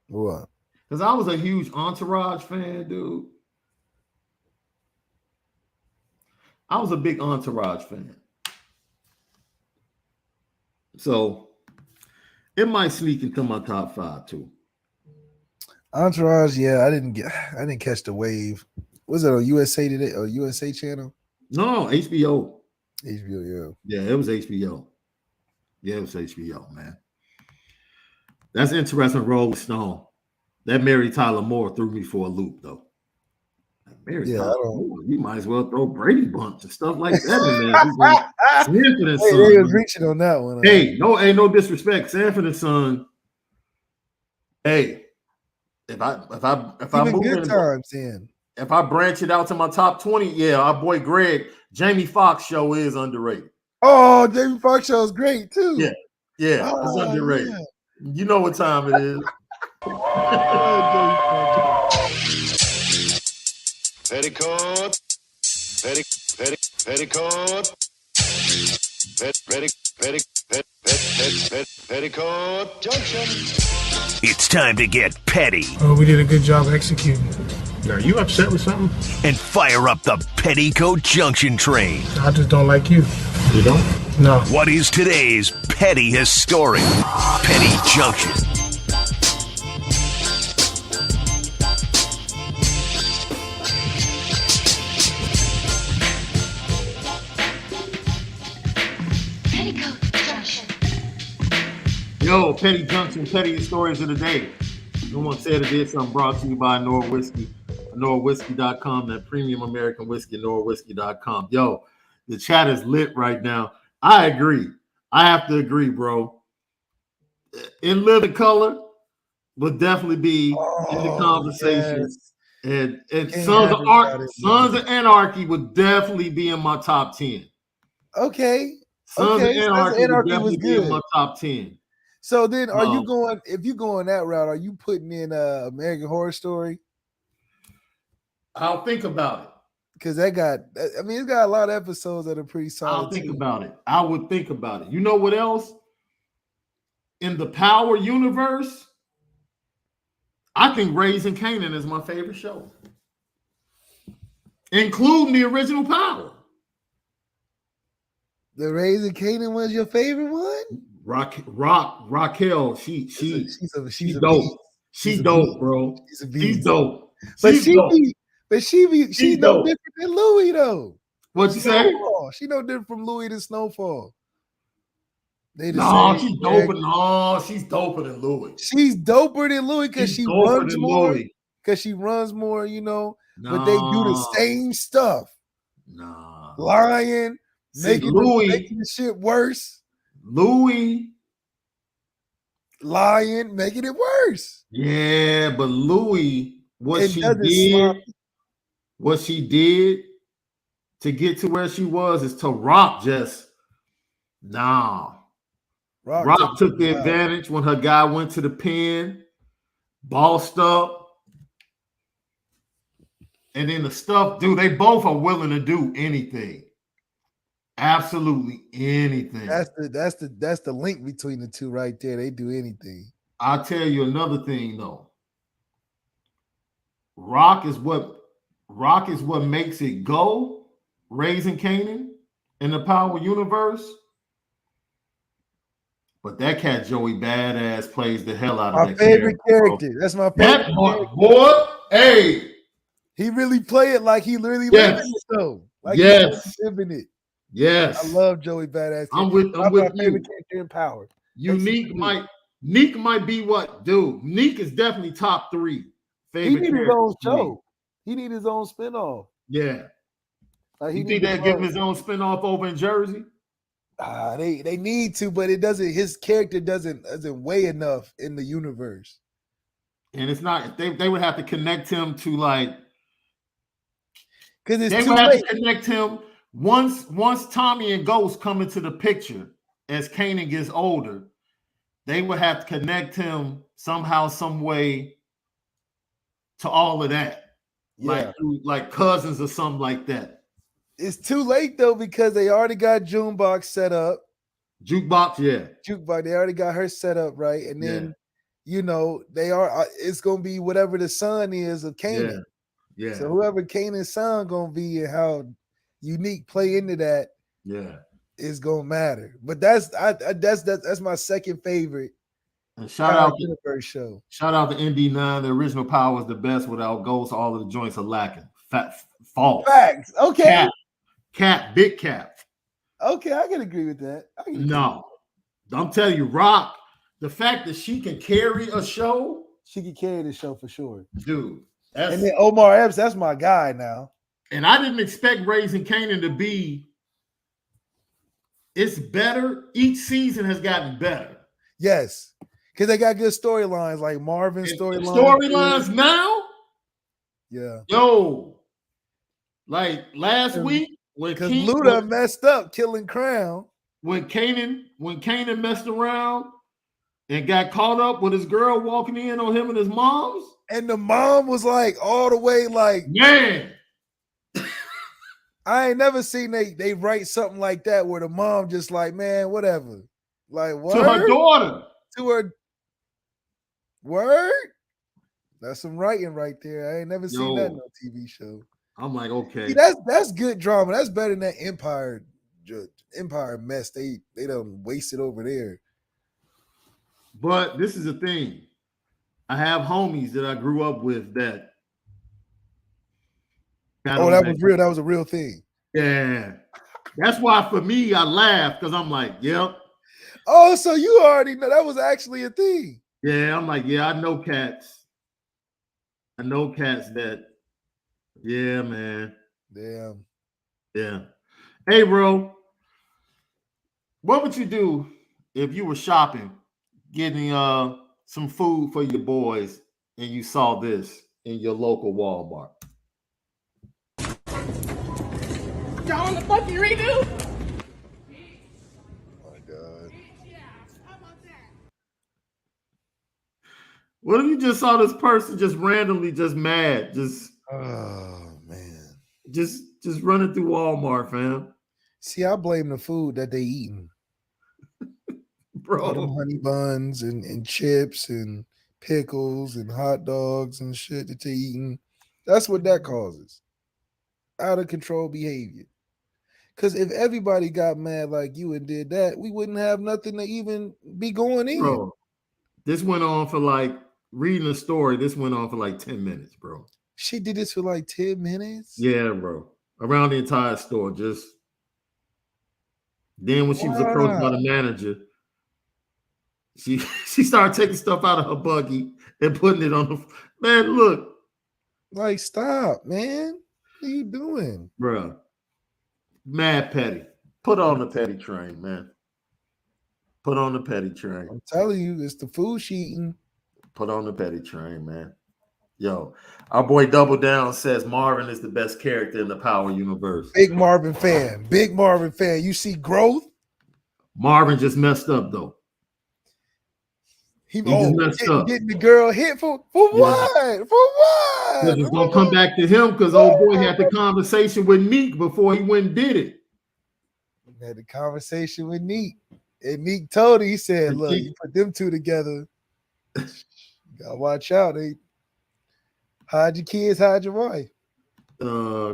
[SPEAKER 2] What?
[SPEAKER 1] Because I was a huge Entourage fan, dude. I was a big Entourage fan. So, it might sneak into my top 5 too.
[SPEAKER 2] Entourage, yeah, I didn't catch the wave. Was it on USA Today or USA Channel?
[SPEAKER 1] No, HBO.
[SPEAKER 2] HBO,
[SPEAKER 1] yeah. Yeah, it was HBO. Yeah, it was HBO, man. That's an interesting role with Stone. That Mary Tyler Moore threw me for a loop, though. Mary Tyler Moore, you might as well throw Brady Bunch and stuff like that in there. Sanford and Son.
[SPEAKER 2] They was reaching on that one.
[SPEAKER 1] Hey, no disrespect. Sanford and Son. Hey, if I move
[SPEAKER 2] good times in.
[SPEAKER 1] If I branch it out to my top 20, yeah, our boy Greg, Jamie Foxx show is underrated.
[SPEAKER 2] Oh, Jamie Foxx show is great too.
[SPEAKER 1] Yeah, it's underrated. Yeah. You know what time it is.
[SPEAKER 5] Petticoat, Petticoat Junction.
[SPEAKER 6] It's time to get petty.
[SPEAKER 7] Oh, we did a good job executing.
[SPEAKER 8] Are you upset with something?
[SPEAKER 6] And fire up the Petticoat Junction train.
[SPEAKER 7] I just don't like you.
[SPEAKER 8] You don't?
[SPEAKER 7] No.
[SPEAKER 6] What is today's petty historic? Petty Junction.
[SPEAKER 1] Yo, Petty Junction, petty stories of the day. Someone said it did something brought to you by Onora Whisky. OnoraWhisky.com, that premium American whiskey, OnoraWhisky.com. Yo, the chat is lit right now. I agree. I have to agree, bro. In Living Color would definitely be in the conversation. Yes. And Sons of Anarchy would definitely be in my top 10.
[SPEAKER 2] Okay.
[SPEAKER 1] Sons of Anarchy would definitely be in my top 10.
[SPEAKER 2] So then are you going, if you go on that route, are you putting in American Horror Story?
[SPEAKER 1] I'll think about it.
[SPEAKER 2] Because it's got a lot of episodes that are pretty solid.
[SPEAKER 1] I'll think about it. I would think about it. You know what else? In the Power universe, I think Raising Kanan is my favorite show. Including the original Power.
[SPEAKER 2] The Raising Canaan was your favorite one?
[SPEAKER 1] Raquel, she's
[SPEAKER 2] She's a
[SPEAKER 1] dope.
[SPEAKER 2] beast.
[SPEAKER 1] She's
[SPEAKER 2] a
[SPEAKER 1] dope,
[SPEAKER 2] beast.
[SPEAKER 1] bro.
[SPEAKER 2] She's a
[SPEAKER 1] She's
[SPEAKER 2] beast.
[SPEAKER 1] dope.
[SPEAKER 2] But
[SPEAKER 1] She's dope.
[SPEAKER 2] she's
[SPEAKER 1] She's
[SPEAKER 2] no
[SPEAKER 1] dope.
[SPEAKER 2] different than Louis though.
[SPEAKER 1] What'd you say?
[SPEAKER 2] Snowfall. She no different from Louis than Snowfall. They the
[SPEAKER 1] No,
[SPEAKER 2] same.
[SPEAKER 1] she's doper. No, she's doper than Louis.
[SPEAKER 2] She's doper than Louis because
[SPEAKER 1] She's
[SPEAKER 2] she
[SPEAKER 1] doper
[SPEAKER 2] runs
[SPEAKER 1] than
[SPEAKER 2] more.
[SPEAKER 1] Louis.
[SPEAKER 2] Because she runs more, you know.
[SPEAKER 1] No,
[SPEAKER 2] But they do the same stuff.
[SPEAKER 1] Nah.
[SPEAKER 2] Lying,
[SPEAKER 1] See,
[SPEAKER 2] making the shit worse.
[SPEAKER 1] Louis.
[SPEAKER 2] Lying, making it worse.
[SPEAKER 1] Yeah, but Louis, what
[SPEAKER 2] And
[SPEAKER 1] she
[SPEAKER 2] doesn't
[SPEAKER 1] did,
[SPEAKER 2] slop.
[SPEAKER 1] what she did to get to where she was is to Rock just nah. Rock took the advantage when her guy went to the pen, bossed up. And then the stuff, dude, they both are willing to do anything. Absolutely anything.
[SPEAKER 2] That's the link between the two right there. They do anything.
[SPEAKER 1] I'll tell you another thing though. Rock is what makes it go, Raising Canaan in the Power Universe. But that cat Joey Badass plays the hell out of that
[SPEAKER 2] favorite character.
[SPEAKER 1] Bro.
[SPEAKER 2] That's my favorite character.
[SPEAKER 1] Boy, hey.
[SPEAKER 2] He really play it like he really
[SPEAKER 1] Yes.
[SPEAKER 2] living it though. Like
[SPEAKER 1] yes.
[SPEAKER 2] he's living it.
[SPEAKER 1] Yes.
[SPEAKER 2] I love Joey Badass.
[SPEAKER 1] I'm with
[SPEAKER 2] my
[SPEAKER 1] you.
[SPEAKER 2] favorite character in Power.
[SPEAKER 1] Neek might be what, dude. Neek is definitely top 3 favorite.
[SPEAKER 2] He need his own show. He need his own spinoff.
[SPEAKER 1] Yeah.
[SPEAKER 2] Like
[SPEAKER 1] you think they'll give him his own spinoff over in Jersey?
[SPEAKER 2] They need to, but it doesn't. His character doesn't weigh enough in the universe.
[SPEAKER 1] And it's not. They would have to connect him to like.
[SPEAKER 2] Because
[SPEAKER 1] they would have to connect him once Tommy and Ghost come into the picture as Kanan gets older. They would have to connect him somehow, some way to all of that.
[SPEAKER 2] Yeah.
[SPEAKER 1] Like cousins or something like that.
[SPEAKER 2] It's too late though because they already got Junebox set up.
[SPEAKER 1] Jukebox, yeah.
[SPEAKER 2] Jukebox, they already got her set up, right? And then, you know, they are. It's gonna be whatever the son is of Kanan.
[SPEAKER 1] Yeah.
[SPEAKER 2] So whoever Kanan's son gonna be and how unique play into that, is gonna matter. But that's my second favorite.
[SPEAKER 1] And shout out
[SPEAKER 2] Universe show.
[SPEAKER 1] Shout out to ND9. The original Power is the best. Without Ghost, all of the joints are lacking. False.
[SPEAKER 2] Facts. Okay.
[SPEAKER 1] Cap, big cap.
[SPEAKER 2] Okay, I can agree with that.
[SPEAKER 1] No, I'm telling you, Rock. The fact that she can carry a show,
[SPEAKER 2] she can carry the show for sure,
[SPEAKER 1] dude.
[SPEAKER 2] And then Omar Epps, that's my guy now.
[SPEAKER 1] And I didn't expect Raising Canaan to be. It's better. Each season has gotten better.
[SPEAKER 2] Yes, because they got good storylines, like Marvin's storylines.
[SPEAKER 1] Storylines now.
[SPEAKER 2] Yeah.
[SPEAKER 1] Yo, like last week when
[SPEAKER 2] Luda messed up killing Crown.
[SPEAKER 1] When Kanan messed around and got caught up with his girl walking in on him and his mom's.
[SPEAKER 2] And the mom was like all the way like,
[SPEAKER 1] man.
[SPEAKER 2] I ain't never seen they write something like that where the mom just like, man, whatever. Like what?
[SPEAKER 1] To her daughter.
[SPEAKER 2] To her word? That's some writing right there. I ain't never seen that in a TV show.
[SPEAKER 1] I'm like, okay.
[SPEAKER 2] See, that's good drama. That's better than that Empire mess. They done wasted over there.
[SPEAKER 1] But this is the thing. I have homies that I grew up with that.
[SPEAKER 2] That was real. That was a real thing.
[SPEAKER 1] Yeah. That's why for me, I laugh because I'm like, yep.
[SPEAKER 2] Oh, so you already know that was actually a thing.
[SPEAKER 1] Yeah, I'm like, yeah, I know cats. I know cats that, yeah, man.
[SPEAKER 2] Damn.
[SPEAKER 1] Yeah. Hey, bro. What would you do if you were shopping, getting some food for your boys, and you saw this in your local Walmart?
[SPEAKER 9] Y'all want the fucking redo?
[SPEAKER 2] Oh my God.
[SPEAKER 1] What if you just saw this person just randomly just mad?
[SPEAKER 2] Oh man.
[SPEAKER 1] Just running through Walmart, fam.
[SPEAKER 2] See, I blame the food that they eating.
[SPEAKER 1] Bro.
[SPEAKER 2] All them honey buns and chips and pickles and hot dogs and shit that they eating. That's what that causes. Out of control behavior. Because if everybody got mad like you and did that, we wouldn't have nothing to even be going in.
[SPEAKER 1] Bro, this went on for like reading the story. This went on for like 10 minutes, bro.
[SPEAKER 2] She did this for like 10 minutes.
[SPEAKER 1] Yeah, bro. Around the entire store. Just then when she was approached by the manager, she started taking stuff out of her buggy and putting it on the man. Look,
[SPEAKER 2] like, stop, man. What are you doing,
[SPEAKER 1] bro? Mad petty. Put on the petty train, man. Put on the petty train.
[SPEAKER 2] I'm telling you, it's the food she eating.
[SPEAKER 1] Put on the petty train, man. Yo, our boy Double Down says Marvin is the best character in the Power universe.
[SPEAKER 2] Big Marvin fan. Big Marvin fan. You see growth?
[SPEAKER 1] Marvin just messed up, though. He just messed up.
[SPEAKER 2] Getting the girl hit for what? For what?
[SPEAKER 1] It's going to come back to him because old boy had the conversation with Neek before he went and did it.
[SPEAKER 2] He had the conversation with Neek. And Neek told her, he said, look, you put them two together. You got to watch out. They hide your kids, hide your wife.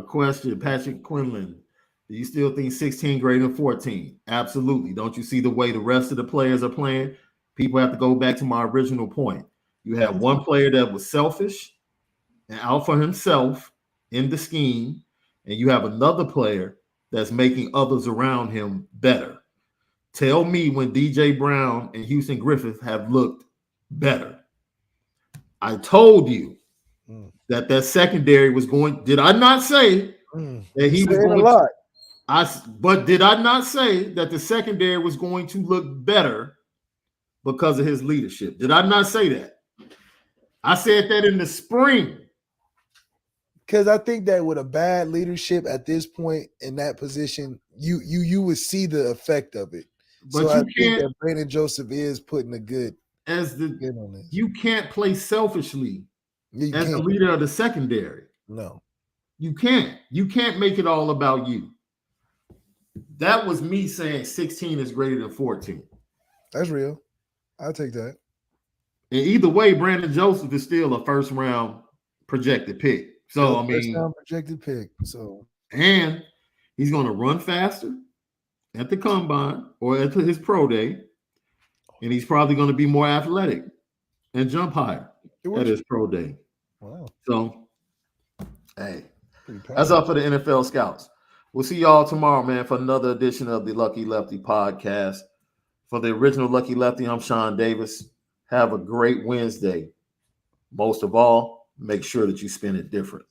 [SPEAKER 1] Question, Patrick Quinlan. Do you still think 16 greater than 14? Absolutely. Don't you see the way the rest of the players are playing? People have to go back to my original point. You have one player that was selfish and out for himself in the scheme, and you have another player that's making others around him better. Tell me when DJ Brown and Houston Griffith have looked better. I told you that secondary was going. Did I not say that he was going?
[SPEAKER 2] A lot.
[SPEAKER 1] But did I not say that the secondary was going to look better because of his leadership? Did I not say that? I said that in the spring.
[SPEAKER 2] Because I think that with a bad leadership at this point in that position, you would see the effect of it.
[SPEAKER 1] But
[SPEAKER 2] so I think that Brandon Joseph is putting a good on this.
[SPEAKER 1] You can't play selfishly as the leader of the secondary.
[SPEAKER 2] No.
[SPEAKER 1] You can't. You can't make it all about you. That was me saying 16 is greater than 14.
[SPEAKER 2] That's real. I'll take that.
[SPEAKER 1] And either way, Brandon Joseph is still a first round projected pick. So I mean,
[SPEAKER 2] projected pick. So
[SPEAKER 1] and he's going to run faster at the combine or at his pro day, and he's probably going to be more athletic and jump higher at his pro day.
[SPEAKER 2] Wow.
[SPEAKER 1] So, hey, that's up for the NFL scouts. We'll see y'all tomorrow, man, for another edition of the Lucky Lefty podcast. For the original Lucky Lefty, I'm Shaun Davis. Have a great Wednesday. Most of all, make sure that you spend it different.